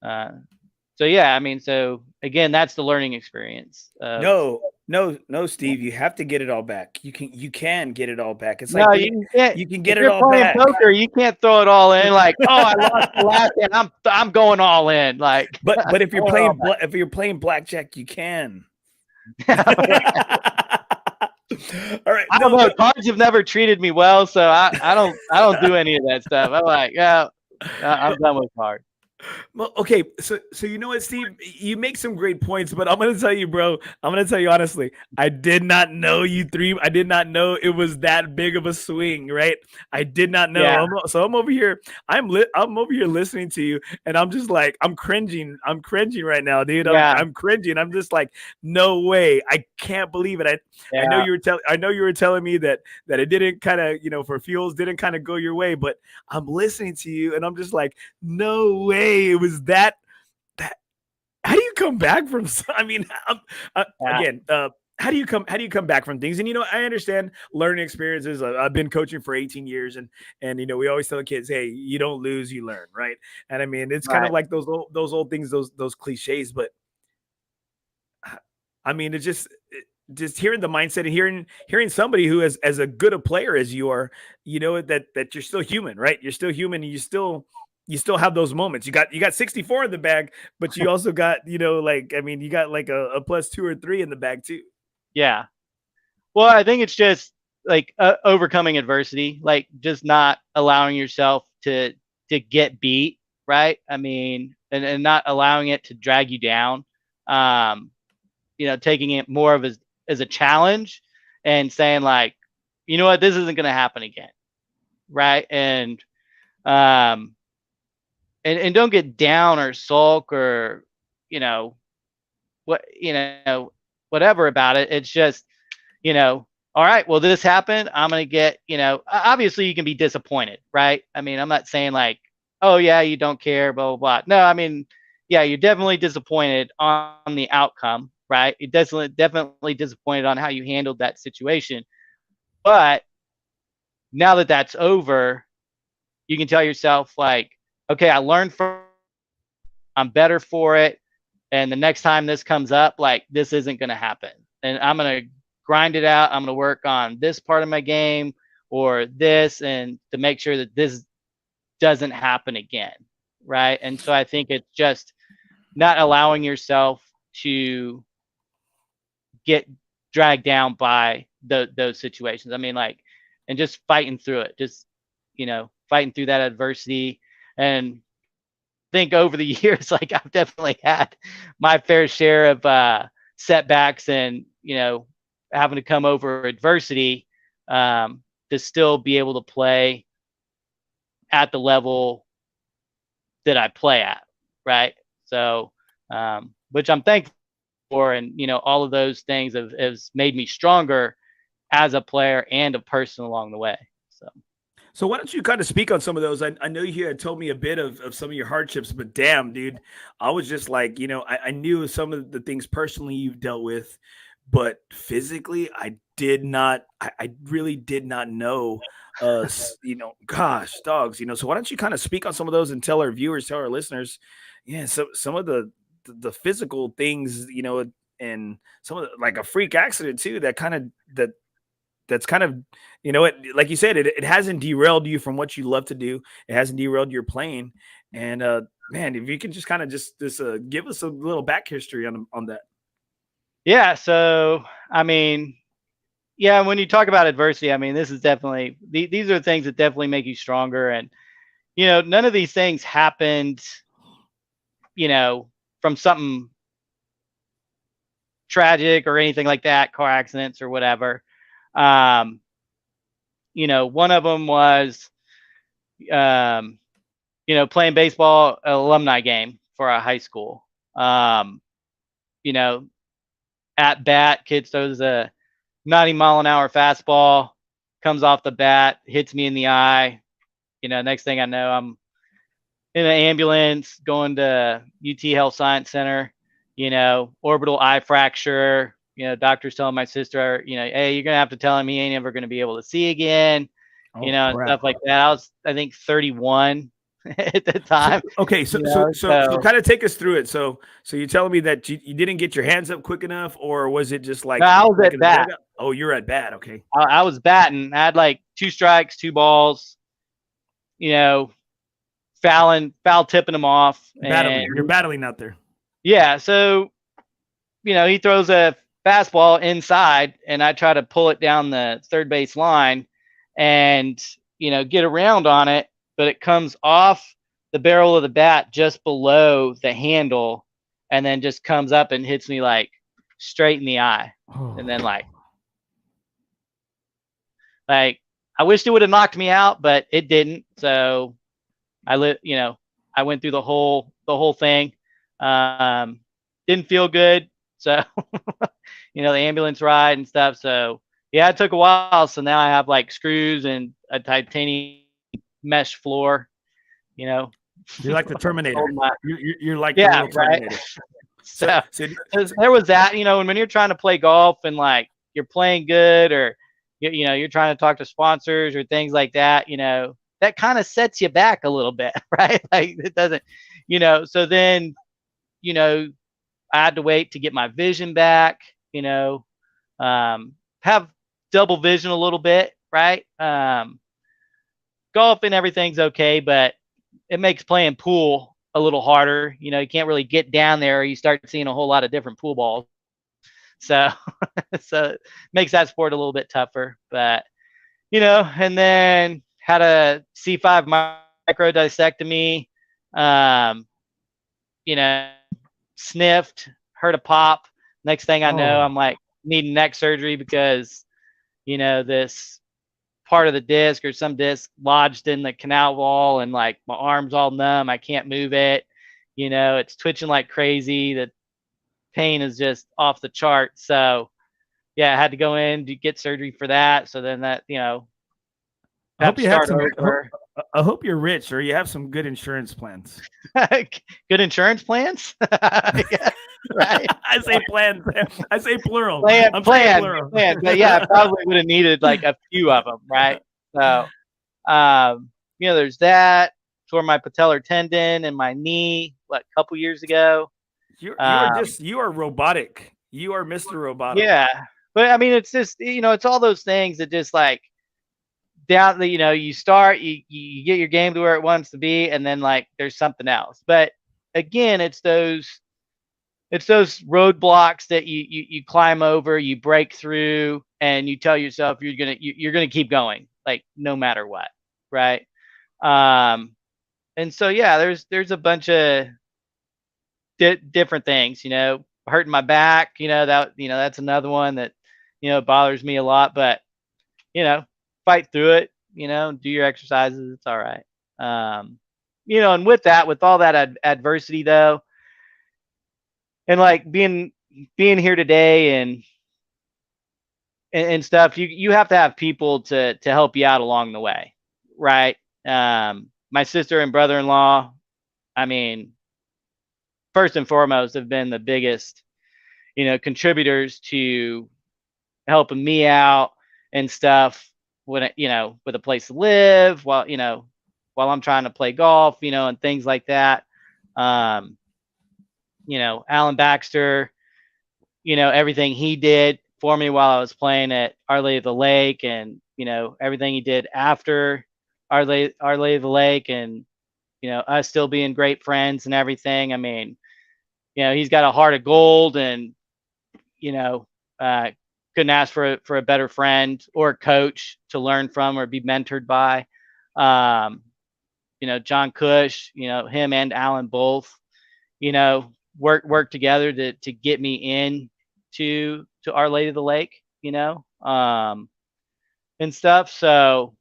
yeah, I mean, so again, that's the learning experience. No, No, Steve, you have to get it all back. You can get it all back. It's like No, you can't. you can If get it you're all playing back. poker, you can't throw it all in like, oh, I lost the last hand. I'm going all in. Like, But if I you're want it all if you're playing blackjack, you can. back. All right. I don't No, know. but Cards have never treated me well, so I don't do any of that stuff. I'm like, yeah, I'm done with cards. well, okay, so you know what, Steve, you make some great points, but I'm gonna tell you, bro. I'm gonna tell you honestly. I did not know you three. I did not know it was that big of a swing, right? I did not know. Yeah, So I'm over here. I'm over here listening to you, and I'm just like, I'm cringing. I'm cringing right now, dude. yeah, I'm cringing. I'm just like, no way. I can't believe it. I know yeah. you were telling. I know you were telling me that it didn't kind of, for fuels didn't kind of go your way, but I'm listening to you, and I'm just like, no way it was that. How do you come back from I mean, Yeah. again, how do you come back from things? And I understand learning experiences. I've been coaching for 18 years, and we always tell the kids, hey, you don't lose, you learn, right? And I mean, it's kind of Right. like those old things, those cliches, but I mean, it's just hearing the mindset and hearing somebody who is as a good a player as you are, that you're still human, right? You're still human, and you still have those moments. You got 64 in the bag, but you also got, like, I mean, you got like a plus 2 or 3 in the bag too. Yeah. Well, I think it's just like overcoming adversity, like just not allowing yourself to get beat, right? I mean, and not allowing it to drag you down. Um, taking it more of as a challenge and saying like, you know what, this isn't going to happen again, right? Um, and don't get down or sulk or you know what whatever about it. It's just all right, well, this happened. I'm going to get, obviously you can be disappointed, right? I mean, I'm not saying like, oh, yeah, you don't care, blah, blah, blah. No, I mean, yeah, you're definitely disappointed on the outcome, right? You're definitely disappointed on how you handled that situation. But now that that's over, you can tell yourself, like, okay, I learned from, I'm better for it. And the next time this comes up, like, this isn't going to happen. And I'm going to grind it out. I'm going to work on this part of my game or this, and to make sure that this doesn't happen again. Right. And so I think it's just not allowing yourself to get dragged down by those situations. I mean, like, and just fighting through it, just, fighting through that adversity. And think over the years, like I've definitely had my fair share of setbacks and, having to come over adversity to still be able to play at the level that I play at. Right. So, which I'm thankful for. And, all of those things has made me stronger as a player and a person along the way. So why don't you kind of speak on some of those? I know you had told me a bit of some of your hardships, but damn, dude, I was just like, I knew some of the things personally you've dealt with, but physically, I did not. I really did not know. Gosh, dogs. So why don't you kind of speak on some of those and tell our viewers, tell our listeners, yeah, so some of the physical things, and some of like a freak accident too, that's kind of, like you said, it hasn't derailed you from what you love to do. It hasn't derailed your playing. And man, if you can just kind of just give us a little back history on that. Yeah. So, I mean, yeah, when you talk about adversity, I mean, this is definitely, these are things that definitely make you stronger. And, none of these things happened, from something tragic or anything like that, car accidents or whatever. One of them was, playing baseball alumni game for a high school. You know, at bat, kid throws a 90-mile-an-hour fastball, comes off the bat, hits me in the eye. Next thing I know, I'm in an ambulance going to UT Health Science Center. Orbital eye fracture. Doctors telling my sister, hey, you're gonna have to tell him he ain't ever gonna be able to see again. Oh And crap. stuff like that. I think 31. at the time. Okay, so kind of take us through it. So you're telling me that you didn't get your hands up quick enough, or was it just like? No, I was like at bat. Oh, you're at bat. Okay. I was batting. I had like 2 strikes, 2 balls. Foul tipping them off. Battling. And You're battling out there. yeah, so he throws a fastball inside, and I try to pull it down the third base line, and get around on it, but it comes off the barrel of the bat just below the handle, and then just comes up and hits me like straight in the eye, and then like I wished it would have knocked me out, but it didn't. So I went through the whole thing. Didn't feel good. So, the ambulance ride and stuff. So yeah, it took a while. So now I have like screws and a titanium mesh floor, You're like the Terminator. You're like the little Terminator. Right? So there was that, when you're trying to play golf and like you're playing good, or, you're trying to talk to sponsors or things like that, that kind of sets you back a little bit, right? Like it doesn't, so then, I had to wait to get my vision back, have double vision a little bit, right? Golf and everything's okay, but it makes playing pool a little harder. You can't really get down there, or you start seeing a whole lot of different pool balls. So, so it makes that sport a little bit tougher, but, and then had a C5 micro discectomy, sniffed, heard a pop. Next thing I know, I'm like needing neck surgery because, this part of the disc or some disc lodged in the canal wall, and like my arm's all numb. I can't move it. It's twitching like crazy. The pain is just off the chart. So yeah, I had to go in to get surgery for that. So then that, I hope you're rich, or you have some good insurance plans. Good insurance plans? Yeah, right. I say plans. I say plural. Plan. But yeah, I probably would have needed like a few of them, right? So, there's that. Tore my patellar tendon in my knee, a couple years ago. You are robotic. You are Mr. Robotic. Yeah. But I mean, it's just, it's all those things that just like down the, you start, you get your game to where it wants to be, and then like there's something else. But again, it's those roadblocks that you climb over, you break through, and you tell yourself you're gonna keep going, like no matter what, right? And so yeah, there's a bunch of different things, hurting my back, that's another one that bothers me a lot, but fight through it, do your exercises, it's all right. And with all that adversity though, and like being here today and stuff, you have to have people to help you out along the way, right? My sister and brother-in-law, I mean, first and foremost, have been the biggest, contributors to helping me out and stuff when with a place to live while I'm trying to play golf, and things like that. Alan Baxter, everything he did for me while I was playing at Our Lady of the Lake, and everything he did after Our Lady of the Lake, and us still being great friends and everything. I mean, he's got a heart of gold, and couldn't ask for a better friend or coach to learn from or be mentored by. John Cush, him and Alan both, work together to get me in to Our Lady of the Lake, and stuff. So,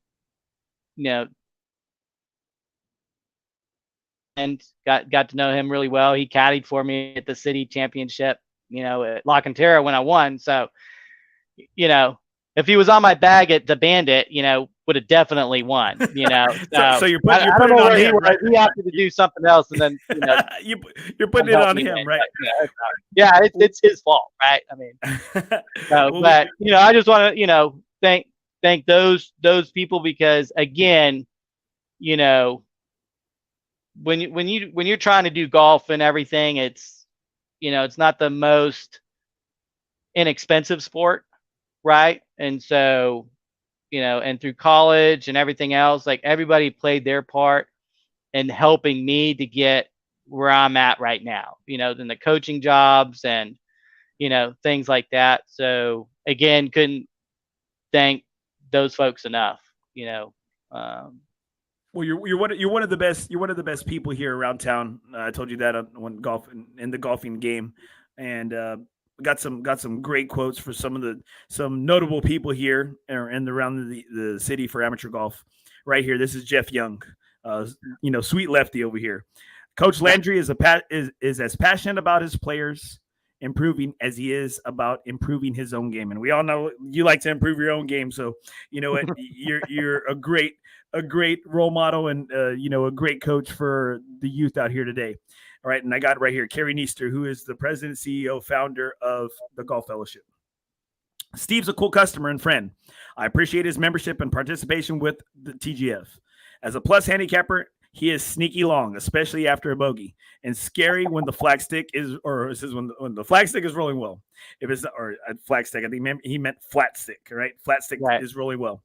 and got to know him really well. He caddied for me at the city championship, at La Cantera when I won. So, if he was on my bag at the Bandit, would have definitely won. So you're putting it on him, right? He had to do something else, and then you're putting it on him, right? Yeah, it's his fault, right? I mean, but I just want to thank those people, because again, when you're trying to do golf and everything, it's, it's not the most inexpensive sport, right? And so, and through college and everything else, like everybody played their part in helping me to get where I'm at right now, in the coaching jobs and, things like that. So again, couldn't thank those folks enough, Well, you're one of the best people here around town. I told you that when golf in the golfing game, and got some great quotes for some notable people here and around the city for amateur golf. Right here, this is Jeff Young, sweet lefty over here. Coach Landry is as passionate about his players improving as he is about improving his own game, and we all know you like to improve your own game. So you know what, you're a great role model and a great coach for the youth out here today. All right, and I got right here Kerry Neester, who is the president, CEO, founder of the Golf Fellowship. Steve's a cool customer and friend. I appreciate his membership and participation with the TGF. As a plus handicapper, he is sneaky long, especially after a bogey, and scary when the flag stick is, or it says when the flag stick is rolling well. If it's or a flag stick, I think he meant flat stick, right? Flat stick is rolling well.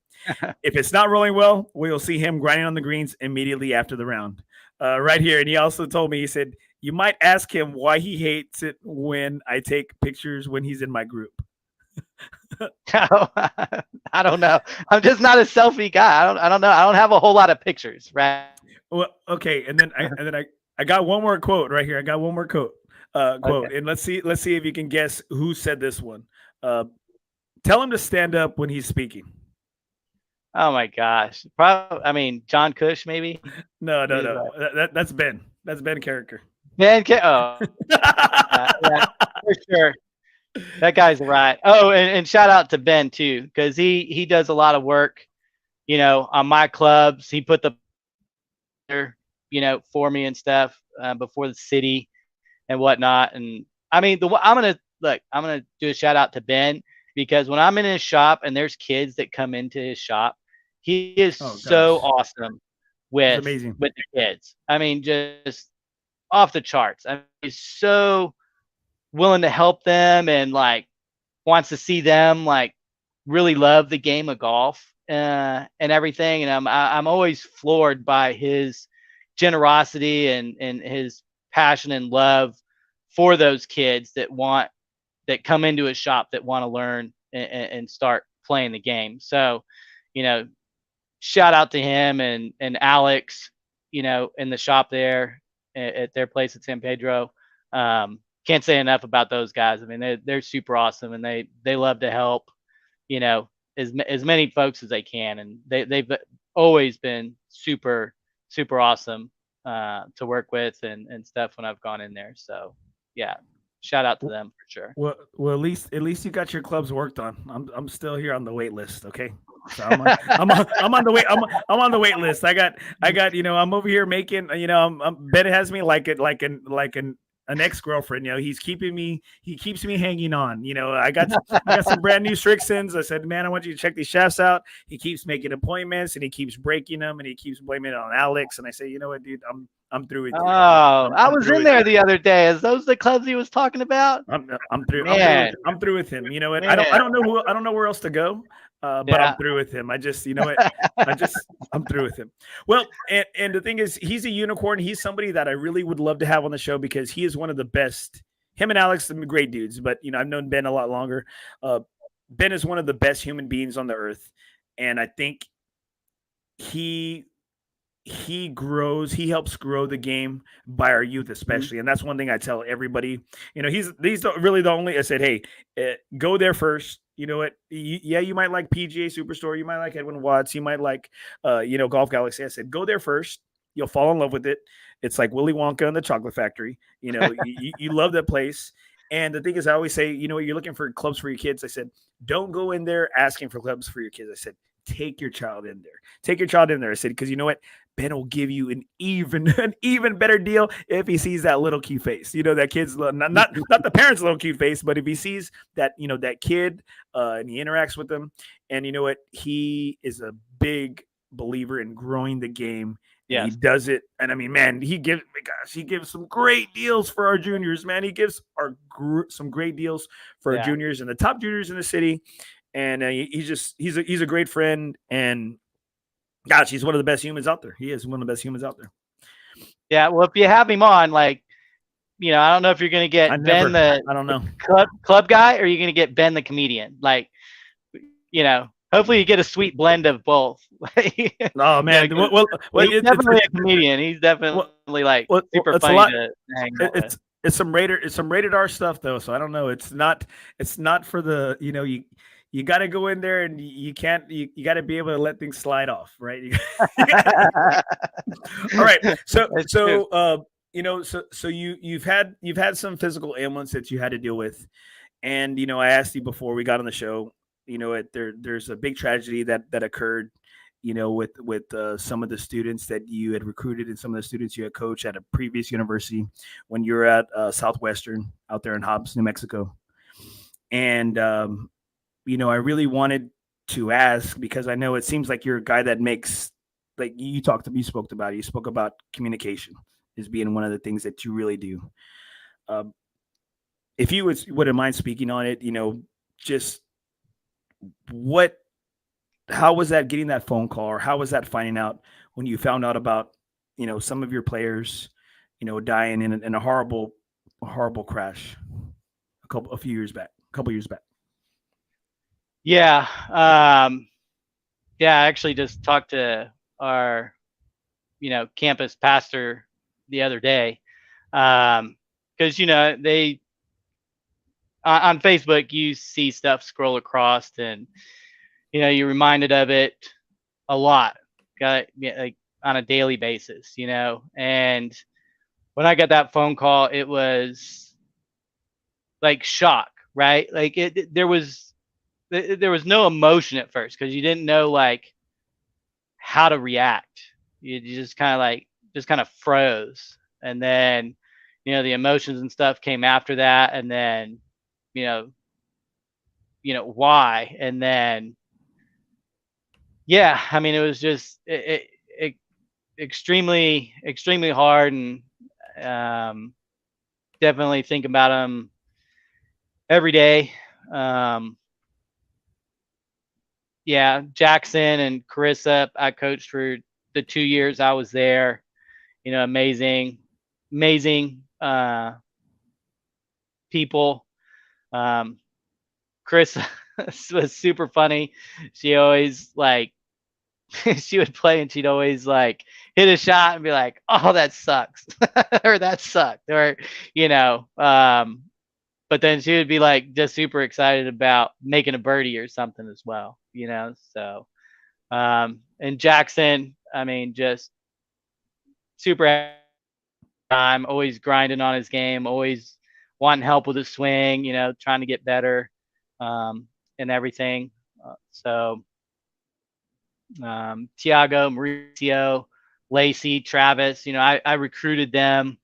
If it's not rolling well, we'll see him grinding on the greens immediately after the round. Right here, and he also told me, he said, you might ask him why he hates it when I take pictures when he's in my group. I don't know. I'm just not a selfie guy. I don't know. I don't have a whole lot of pictures, right? Well, okay, and then I got one more quote right here. I got one more quote, okay. And let's see if you can guess who said this one. Tell him to stand up when he's speaking. Oh my gosh! Probably. I mean, John Cush, maybe. No. That's Ben. That's Ben Character. Ben. Oh, yeah, for sure. That guy's right. Oh, and shout out to Ben too, because he does a lot of work, on my clubs. He put the, for me and stuff before the city and whatnot. And I mean, I'm gonna do a shout out to Ben, because when I'm in his shop and there's kids that come into his shop, he is so awesome with the kids. I mean, just off the charts. I mean, he's so willing to help them and wants to see them really love the game of golf and everything. And I'm always floored by his generosity and his passion and love for those kids that come into his shop that want to learn and start playing the game. So, shout out to him and Alex, in the shop there at their place at San Pedro. Can't say enough about those guys. I mean, they're super awesome, and they love to help, as many folks as they can, and they've always been super awesome to work with and stuff when I've gone in there. So yeah, shout out to them for sure. Well, at least you got your clubs worked on. I'm still here on the wait list. Okay. So I'm on the wait. I'm on the wait list. I got. I'm over here making. Ben has me like an ex-girlfriend. He keeps me hanging on. I got some brand new Strixons. I said, man, I want you to check these shafts out. He keeps making appointments and he keeps breaking them and he keeps blaming it on Alex. And I say, you know what, dude, I'm through with you. I was in there the other day. Is those the clubs he was talking about? I'm through. I'm through with him. You know what? Man. I don't know where else to go. But I'm through with him. I just, I'm through with him. Well, and the thing is, he's a unicorn. He's somebody that I really would love to have on the show because he is one of the best. Him and Alex are great dudes, but I've known Ben a lot longer. Ben is one of the best human beings on the earth, and I think he helps grow the game by our youth, especially. And that's one thing I tell everybody. He's really the only. I said, hey, go there first. You know what? You might like PGA Superstore. You might like Edwin Watts. You might like, Golf Galaxy. I said, go there first. You'll fall in love with it. It's like Willy Wonka and the Chocolate Factory. You love that place. And the thing is, I always say, you're looking for clubs for your kids. I said, don't go in there asking for clubs for your kids. I said, take your child in there. Take your child in there. I said, because you know what? Ben will give you an even better deal if he sees that little cute face. That kid's not the parents' little cute face, but if he sees that, that kid and he interacts with them, and you know what, he is a big believer in growing the game and he Yes. does it. And I mean, man, he gives some great deals for our juniors. Man, he gives some great deals for our Yeah. juniors and the top juniors in the city. And he's a great friend. And gosh, he's one of the best humans out there. He is one of the best humans out there. Yeah. Well, if you have him on, like, I don't know if you're gonna get I Ben don't know. the club guy, or you're gonna get Ben the comedian. Like, hopefully you get a sweet blend of both. Oh man, He's definitely a comedian. He's definitely like super it's a funny lot. to hang out with. It's some rated R stuff though, so I don't know. It's not for the you got to go in there and you can't you got to be able to let things slide off, right? All right, so you've had some physical ailments that you had to deal with, and I asked you before we got on the show, there's a big tragedy that occurred, with some of the students that you had recruited and some of the students you had coached at a previous university when you were at Southwestern out there in Hobbs, New Mexico. And, I really wanted to ask, because I know it seems like you're a guy that makes, like you spoke about communication as being one of the things that you really do. If you wouldn't mind speaking on it, just how was that getting that phone call, or how was that finding out when you found out about, some of your players, dying in a horrible crash a couple years back? Yeah. Yeah, I actually just talked to our, campus pastor the other day. Because, they, on Facebook, you see stuff scroll across, and, you're reminded of it a lot, like on a daily basis, and when I got that phone call, it was like shock, right? Like there was no emotion at first, because you didn't know like how to react. You just kind of froze, and then the emotions and stuff came after that, and then you know why, and then yeah, I mean, it was just extremely hard, and definitely think about them every day. Yeah, Jackson and Carissa, I coached for the 2 years I was there. Amazing people. Chris was super funny. She always like she would play, and she'd always like hit a shot and be like, "Oh, that sucks," or "That sucked," or but then she would be like just super excited about making a birdie or something as well. So and Jackson, I mean, just super time, always grinding on his game, always wanting help with his swing, trying to get better, and everything. So Tiago, Mauricio, Lacey, Travis, I recruited them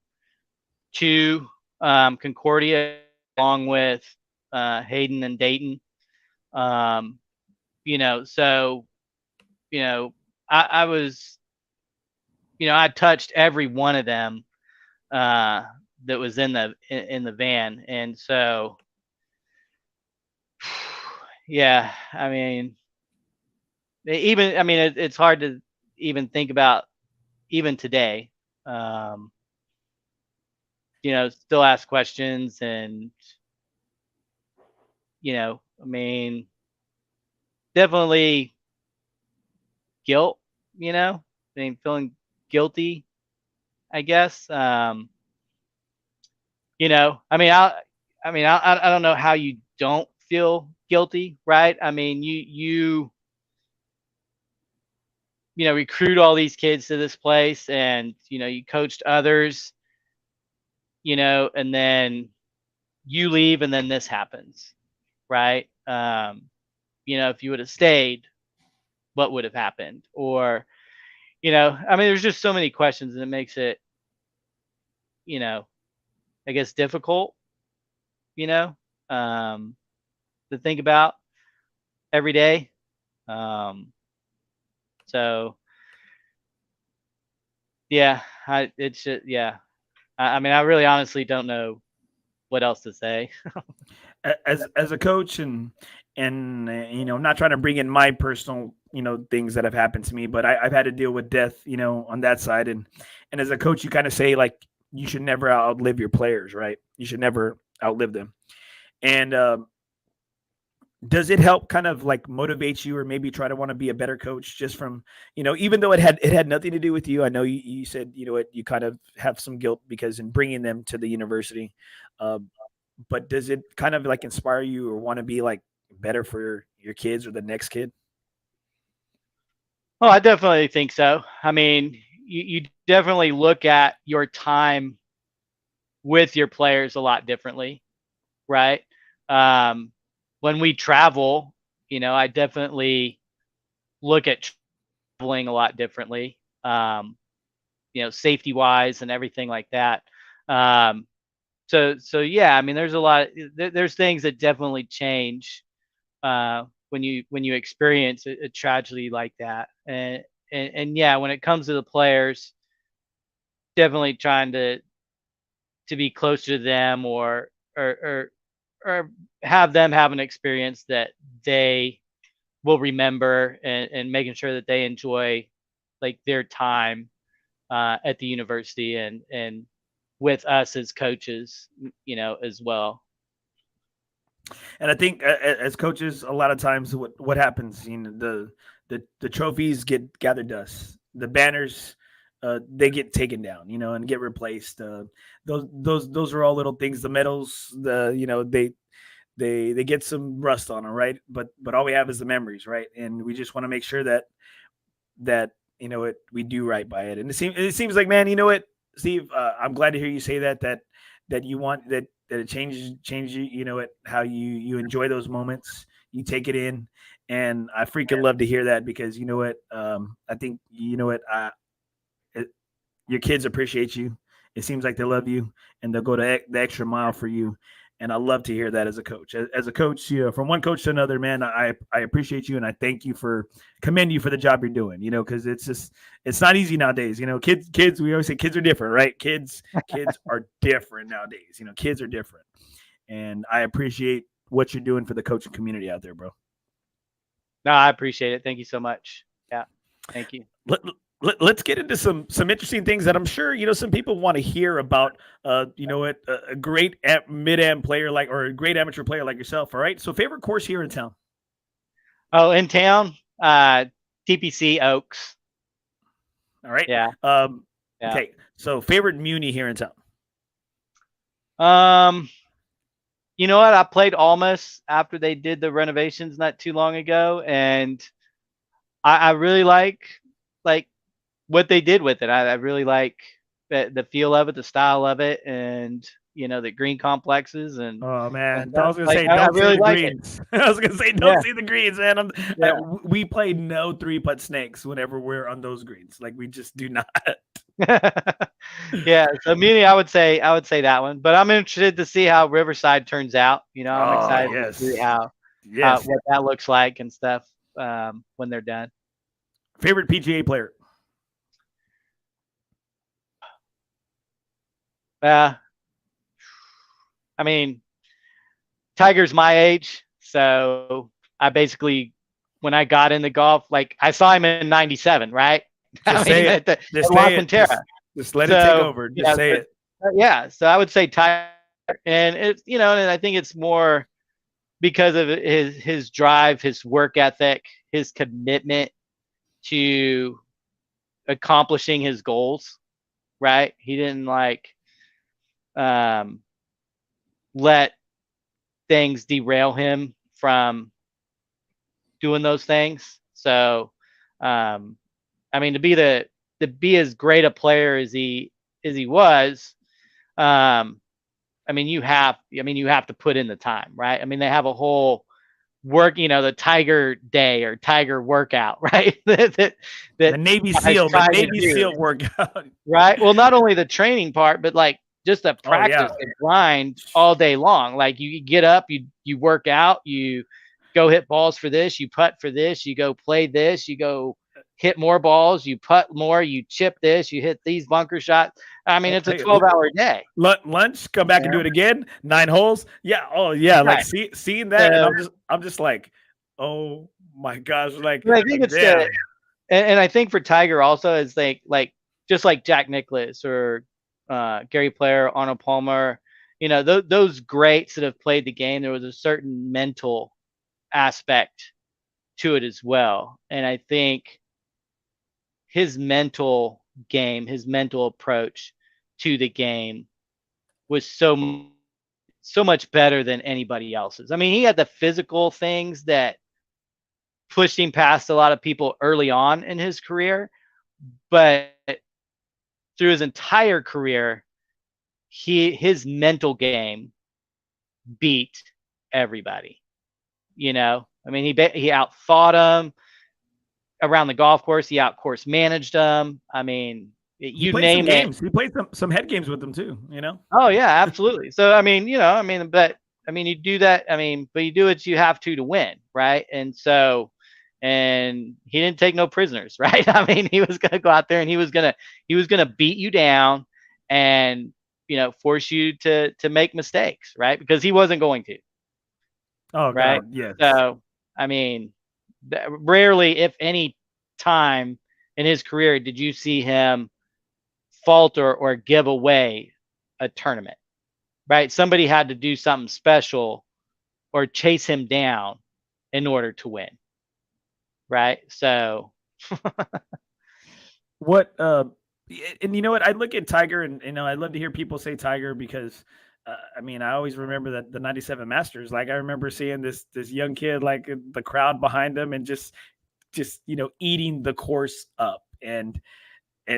to Concordia along with Hayden and Dayton. So I was, I touched every one of them that was in the van, and so yeah, I mean, it's hard to even think about even today. Still ask questions, and I mean, definitely guilt. Feeling guilty, I guess. I don't know how you don't feel guilty, right? I mean, you recruit all these kids to this place, and you coached others, and then you leave, and then this happens, right? If you would have stayed, what would have happened? Or there's just so many questions, and it makes it I guess difficult, you know, um, to think about every day. So Yeah, it's just, yeah. I mean, I really honestly don't know what else to say. As a coach, I'm not trying to bring in my personal things that have happened to me, but I've had to deal with death on that side, and as a coach, you kind of say like you should never outlive your players, right? You should never outlive them. And does it help kind of like motivate you or maybe try to want to be a better coach just from even though it had nothing to do with you? I know you said you kind of have some guilt because in bringing them to the university, but does it kind of like inspire you or want to be like better for your kids or the next kid? Oh, I definitely think so. I mean, you definitely look at your time with your players a lot differently, right? When we travel, I definitely look at traveling a lot differently, safety wise and everything like that. So yeah, I mean, there's things that definitely change when you experience a tragedy like that, and yeah, when it comes to the players, definitely trying to be closer to them or or have them have an experience that they will remember, and making sure that they enjoy like their time at the university and with us as coaches, as well. And I think as coaches, a lot of times what happens, the trophies get gathered dust, the banners they get taken down, and get replaced. Those are all little things. The medals, they get some rust on them, right? But all we have is the memories, right? And we just want to make sure that we do right by it. And it seems like, man, Steve, I'm glad to hear you say that you want that it changes how you enjoy those moments, you take it in, and I freaking love to hear that because I think it, your kids appreciate you. It seems like they love you and they'll go the extra mile for you. And I love to hear that as a coach. As a coach, from one coach to another, man, I appreciate you and I commend you for the job you're doing. Because it's not easy nowadays. Kids. We always say kids are different, right? Kids are different nowadays. Kids are different, and I appreciate what you're doing for the coaching community out there, bro. No, I appreciate it. Thank you so much. Yeah, thank you. Let's get into some interesting things that I'm sure some people want to hear about. A great mid-am player or a great amateur player like yourself. All right. So favorite course here in town. Oh, in town, TPC Oaks. All right. Yeah. Yeah. Okay. So favorite Muni here in town. You know what? I played Almas after they did the renovations not too long ago, and I really like what they did with it. I really like the feel of it, the style of it, and the green complexes. And oh man, and I was gonna like, say don't really see the like greens. I was gonna say don't see the greens, man. We play no 3-putt snakes whenever we're on those greens. Like we just do not. Yeah, so Muni, I would say that one, but I'm interested to see how Riverside turns out. I'm excited to see how what that looks like and stuff when they're done. Favorite PGA player? I mean, Tiger's my age, so I basically, when I got into golf, like I saw him in '97, right? Just say it. Just let it take over. Just say it. Yeah, so I would say Tiger, and it's and I think it's more because of his drive, his work ethic, his commitment to accomplishing his goals. Right? He didn't let things derail him from doing those things. So, I mean, to be as great a player as he was, I mean, you have to put in the time, right? I mean, they have a whole the Tiger Day or Tiger workout, right? the Navy SEAL workout, right? Well, not only the training part, but just the practice, the grind all day long. Like you get up, you work out, you go hit balls for this, you putt for this, you go play this, you go hit more balls, you putt more, you chip this, you hit these bunker shots. I mean, it's a 12-hour day. Lunch, come back and do it again. 9 holes. Yeah. Oh yeah. Like Right. seeing that, and So I'm just like, oh my gosh. Like I think it's yeah. and I think for Tiger also is like just like Jack Nicklaus or Gary Player, Arnold Palmer, you know, those greats that have played the game. There was a certain mental aspect to it as well, and I think his mental game, his mental approach to the game was so much better than anybody else's. I mean, he had the physical things that pushed him past a lot of people early on in his career, but through his entire career, his mental game beat everybody. You know, I mean, he outthought him around the golf course. He outcourse managed them. I mean, He you played some name it. games. He played some head games with them too. You know. Oh yeah, absolutely. So I mean, you know, I mean, but I mean, you do that. I mean, but you do what you have to win, right? And so, and he didn't take no prisoners, right? I mean, he was gonna go out there and he was gonna beat you down, and you know, force you to make mistakes, right? Because he wasn't going to, Oh right? God, yes. So I mean, rarely, if any time in his career, did you see him falter or give away a tournament, right? Somebody had to do something special or chase him down in order to win, right? So What and you know what? I look at Tiger, and you know, I love to hear people say Tiger because I mean, I always remember that the '97 Masters. Like I remember seeing this young kid, like the crowd behind him, and just you know, eating the course up, and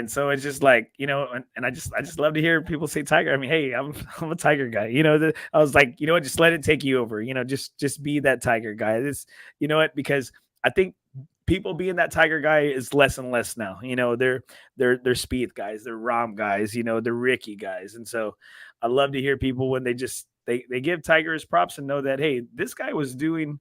so it's just like, you know, and I just love to hear people say Tiger. I mean, hey, I'm a Tiger guy. You know, I was like, you know what, just let it take you over. You know, just be that Tiger guy. This, you know what, because I think people being that Tiger guy is less and less now. You know, they're Speed guys, they're Rom guys, you know, they're Ricky guys. And so I love to hear people when they give Tiger his props and know that, hey, this guy was living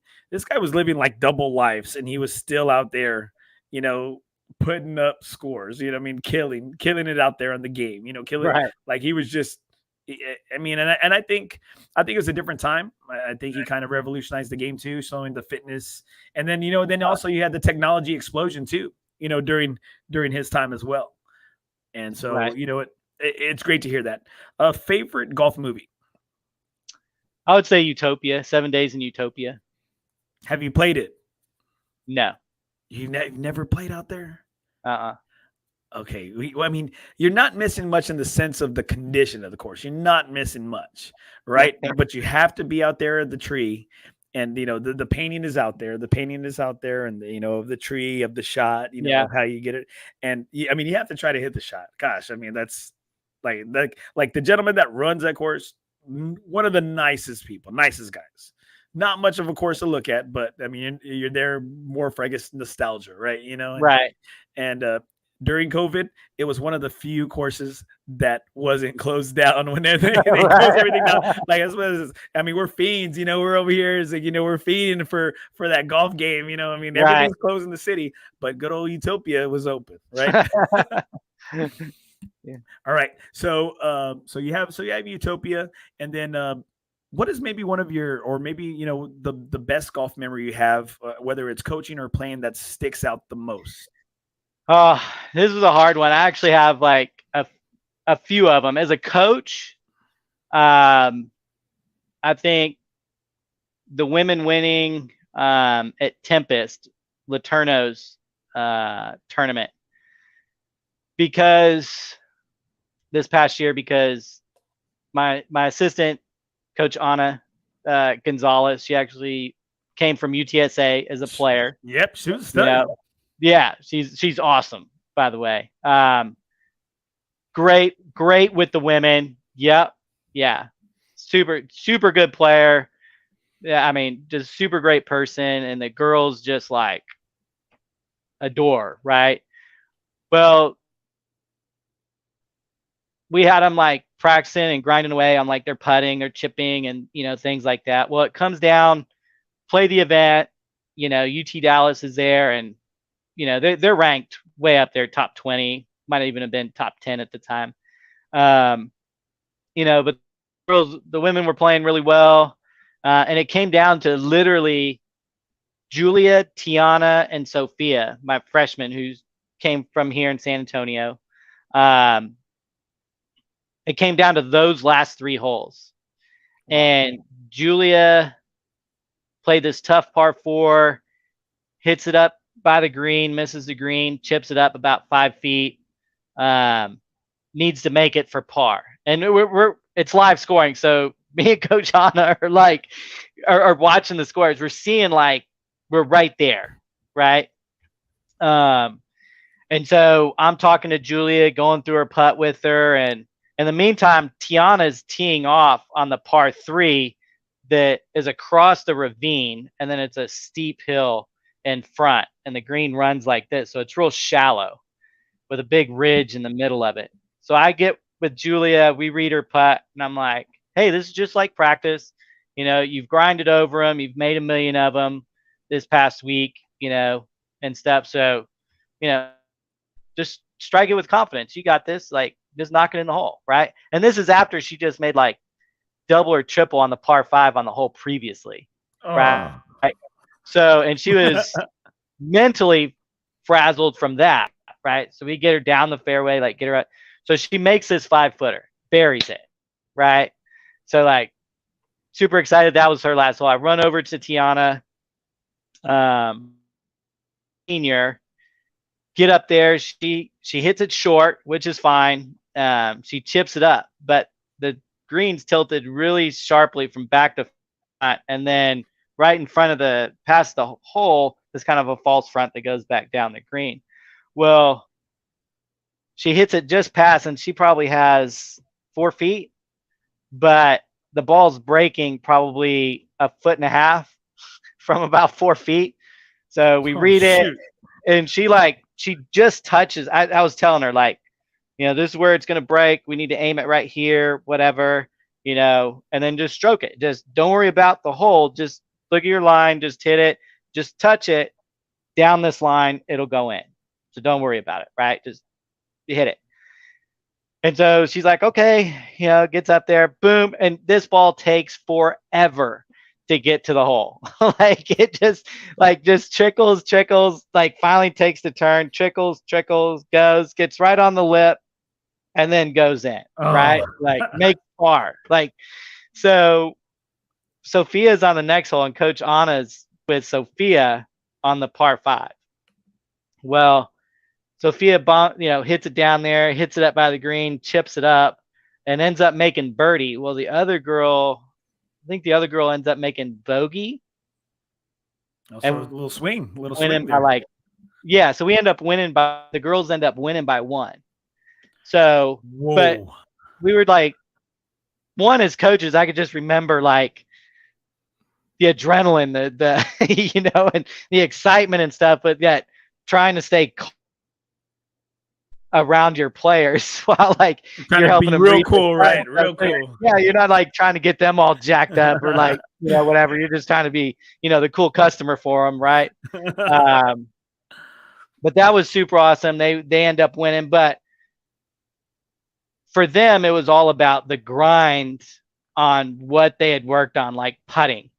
like double lives, and he was still out there, you know, putting up scores, you know what I mean, killing it out there on the game, you know, killing, right, like he was just, I mean, and I think it was a different time. I think he kind of revolutionized the game too, showing the fitness, and then, you know, then also you had the technology explosion too, you know, during his time as well. And so, right. you know, it's great to hear that. A favorite golf movie? I would say Utopia, 7 Days in Utopia. Have you played it? No. You've never played out there? Uh-uh. Okay. I mean, you're not missing much in the sense of the condition of the course. You're not missing much, right? But you have to be out there at the tree, and, you know, the painting is out there. The painting is out there, and, you know, of the tree, of the shot, you know, Yeah. of how you get it. And I mean, you have to try to hit the shot. Gosh, I mean, that's like the gentleman that runs that course, one of the nicest people, nicest guys. Not much of a course to look at, but I mean, you're there more for, I guess, nostalgia, right? You know, Right. and during COVID, it was one of the few courses that wasn't closed down when they closed everything down. Like, that's what it is. I mean, we're fiends, you know, we're over here. It's like, you know, we're fiending for that golf game, you know. I mean, everything's closed in the city, but good old Utopia was open, right? Yeah. All right. So you have Utopia, and then what is maybe one of your, or maybe, you know, the best golf memory you have, whether it's coaching or playing, that sticks out the most? Oh, this was a hard one. I actually have like a few of them. As a coach, I think the women winning at Tempest, Laterno's tournament, because this past year, because my assistant coach Anna Gonzalez, she actually came from UTSA as a player. Yep, she was You know, yeah, she's awesome, by the way. Great with the women. Yep, yeah, super good player. Yeah, I mean, just super great person, and the girls just like adore, right? Well, we had them like practicing and grinding away on like their putting, their chipping, and, you know, things like that. Well, it comes down, play the event, you know, UT Dallas is there, and they're ranked way up there, top 20, might even have been top 10 at the time. But the women were playing really well. And it came down to literally Julia, Tiana, and Sophia, my freshman who came from here in San Antonio. It came down to those last 3 holes. Wow. And Julia played this tough par 4, hits it up by the green, misses the green, chips it up about 5 feet, needs to make it for par. And it's live scoring. So me and Coach Anna are watching the scores. We're seeing we're right there, right? And so I'm talking to Julia, going through her putt with her, and in the meantime, Tiana's teeing off on the par 3 that is across the ravine, and then it's a steep hill in front, and the green runs like this. So it's real shallow with a big ridge in the middle of it. So I get with Julia, we read her putt, and I'm like, hey, this is just like practice. You've grinded over them. You've made 1 million of them this past week, and stuff. So, just strike it with confidence. You got this. Just knock it in the hole, right? And this is after she just made double or triple on the par 5 on the hole previously, right? So, and she was mentally frazzled from that, right? So we get her down the fairway, get her up. So she makes this 5-footer, buries it, right? So super excited. That was her last hole. I run over to Tiana, senior, get up there. She hits it short, which is fine. She chips it up, but the green's tilted really sharply from back to front, and then right in front of past the hole, there's kind of a false front that goes back down the green. Well, she hits it just past, and she probably has 4 feet, but the ball's breaking probably 1.5 feet from about 4 feet. So we read it, and she just touches. I was telling her this is where it's going to break. We need to aim it right here, whatever, and then just stroke it. Just don't worry about the hole. Just look at your line. Just hit it. Just touch it down this line. It'll go in. So don't worry about it, right? Just hit it. And so she's like, okay, gets up there, boom. And this ball takes forever to get to the hole. It just trickles, finally takes the turn, trickles, goes, gets right on the lip, and then goes in, right? Make par. So Sophia's on the next hole, and Coach Anna's with Sophia on the par 5. Well, Sophia, hits it down there, hits it up by the green, chips it up, and ends up making birdie. Well, I think the other girl ends up making bogey. And a little swing, winning by so we end up winning the girls end up winning by 1. So, whoa. But we were one as coaches, I could just remember the adrenaline, the and the excitement and stuff, but yet trying to stay around your players while you're helping them real cool, right? Real cool. Yeah, you're not trying to get them all jacked up or whatever. You're just trying to be the cool customer for them, right? But that was super awesome. They end up winning, but for them it was all about the grind on what they had worked on, putting,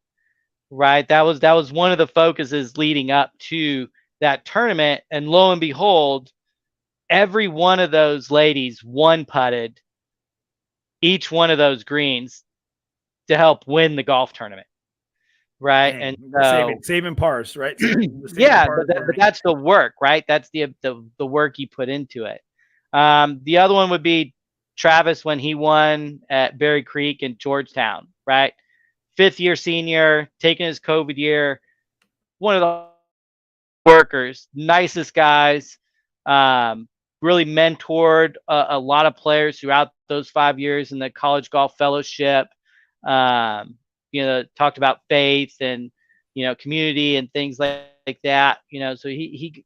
right? That was one of the focuses leading up to that tournament, and lo and behold, every one of those ladies one-putted each one of those greens to help win the golf tournament, right? Dang, and saving pars, right? But that's the work, right? That's the work you put into it. The other one would be Travis when he won at Berry Creek in Georgetown, right? 5th-year senior, taking his COVID year, one of the workers, nicest guys. Really mentored a lot of players throughout those 5 years in the College Golf Fellowship. Talked about faith and community and things like that. So he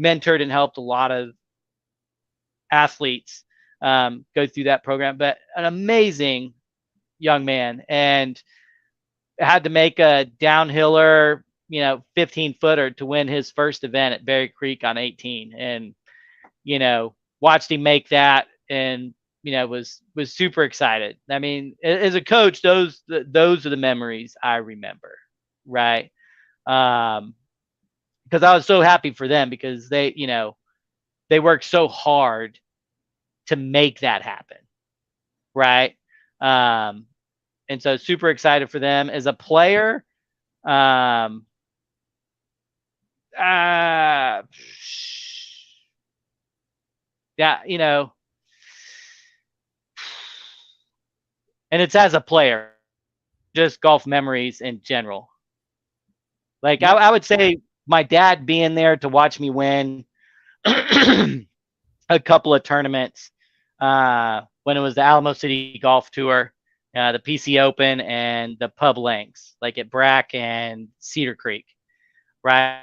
mentored and helped a lot of athletes go through that program. But an amazing young man, and had to make a downhiller 15-footer to win his first event at Berry Creek on 18, and watched him make that, and was super excited. I mean, as a coach, those are the memories I remember, right? Because I was so happy for them, because they worked so hard to make that happen, right? And so super excited for them. As a player, yeah, and it's as a player, just golf memories in general. Like, I would say my dad being there to watch me win a couple of tournaments when it was the Alamo City Golf Tour, the PC Open, and the Pub Links, like at Brack and Cedar Creek, right?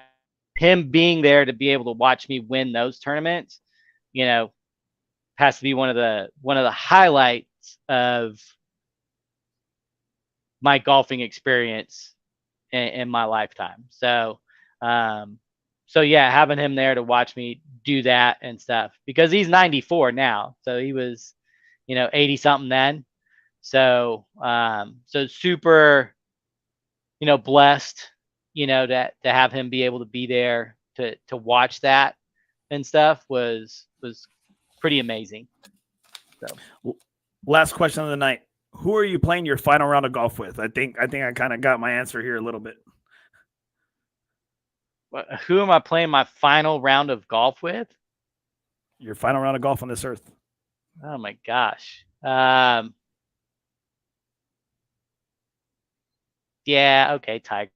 Him being there to be able to watch me win those tournaments, has to be one of the highlights of my golfing experience in my lifetime. So yeah, having him there to watch me do that and stuff, because he's 94 now, so he was 80 something then. So super blessed to have him be able to be there to watch that and stuff was pretty amazing. So last question of the night: who are you playing your final round of golf with? I think I kind of got my answer here a little bit. Who am I playing my final round of golf with? Your final round of golf on this earth. Oh my gosh. Yeah, okay, Tiger.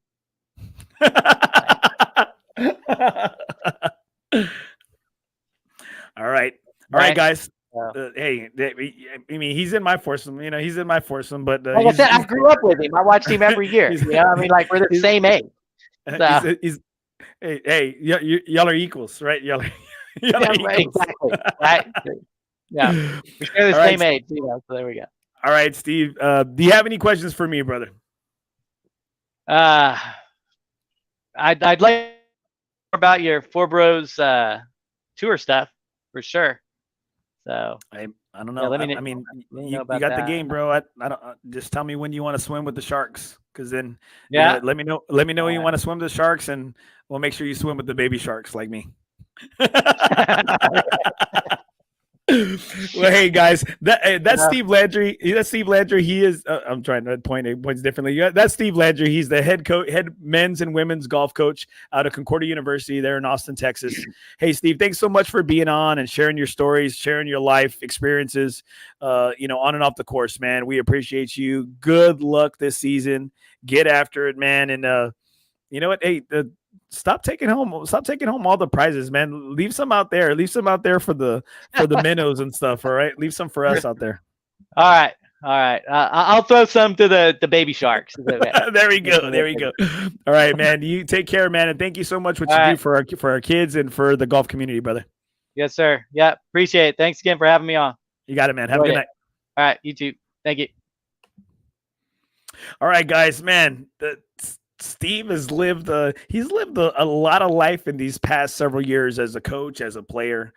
All right, guys. Hey, I mean, he's in my foursome. He's in my foursome. But like I said, I grew up with him. I watched him every year. I mean, like, we're the same age. So. Hey, y'all are equals, right? Y'all are equals. Exactly. Right. Yeah, we're the same age. So there we go. All right, Steve. Do you have any questions for me, brother? I'd like more about your FOREBROS tour stuff for sure. So I don't know. Yeah, I mean, you got that. The game, bro. I don't. Just tell me when you want to swim with the sharks, because then let me know. Let me know when you want to swim with the sharks, and we'll make sure you swim with the baby sharks like me. Well, hey guys, that's Steve Landry. That's Steve Landry. He is. I'm trying to points differently. That's Steve Landry. He's the head men's and women's golf coach out of Concordia University there in Austin, Texas. Hey, Steve, thanks so much for being on and sharing your stories, sharing your life experiences. On and off the course, man. We appreciate you. Good luck this season. Get after it, man. And you know what? Hey, stop taking home all the prizes, man. Leave some out there. Leave some out there for the minnows and stuff. All right. Leave some for us out there. All right. I'll throw some to the baby sharks. There we go. All right, man. You take care, man. And thank you so much what you do for our kids and for the golf community, brother. Yes, sir. Yeah. Appreciate it. Thanks again for having me on. You got it, man. Have a good night. All right. You too. Thank you. All right, guys, man. Steve has lived a lot of life in these past several years as a coach, as a player.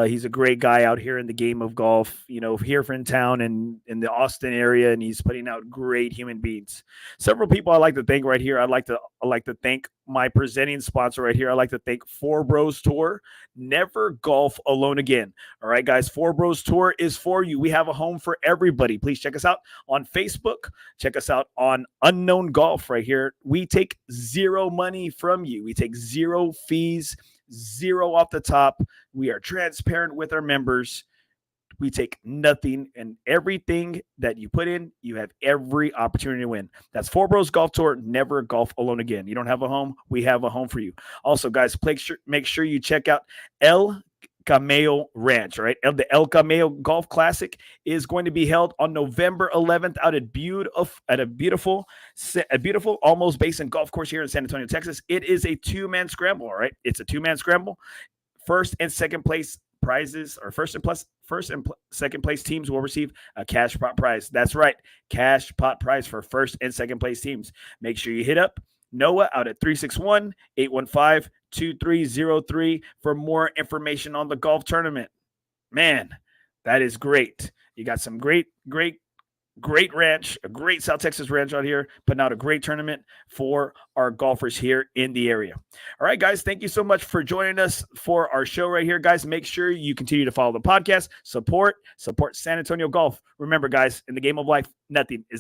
He's a great guy out here in the game of golf, here in town and in the Austin area, and he's putting out great human beings. Several people I like to thank right here. I like to thank my presenting sponsor right here. I like to thank FOREBROS Tour. Never golf alone again. All right, guys, FOREBROS Tour is for you. We have a home for everybody. Please check us out on Facebook. Check us out on Unknown Golf right here. We take zero money from you. We take zero fees, zero off the top. We are transparent with our members. We take nothing, and everything that you put in, you have every opportunity to win. That's FOREBROS Golf Tour. Never golf alone again. You don't have a home? We have a home for you. Also, guys, make sure you check out Cameo Ranch, right? The El Cameo Golf Classic is going to be held on November 11th out at a beautiful almost basin golf course here in San Antonio, Texas. It is a two-man scramble, all right? It's a two-man scramble. First and second place prizes, or first and second place teams will receive a cash pot prize. That's right, cash pot prize for first and second place teams. Make sure you hit up Noah out at 361-815-2303 for more information on the golf tournament. Man, that is great. You got some great ranch, a great South Texas ranch out here, putting out a great tournament for our golfers here in the area. All right, guys, thank you so much for joining us for our show right here, guys. Make sure you continue to follow the podcast, support San Antonio Golf. Remember, guys, in the game of life, nothing is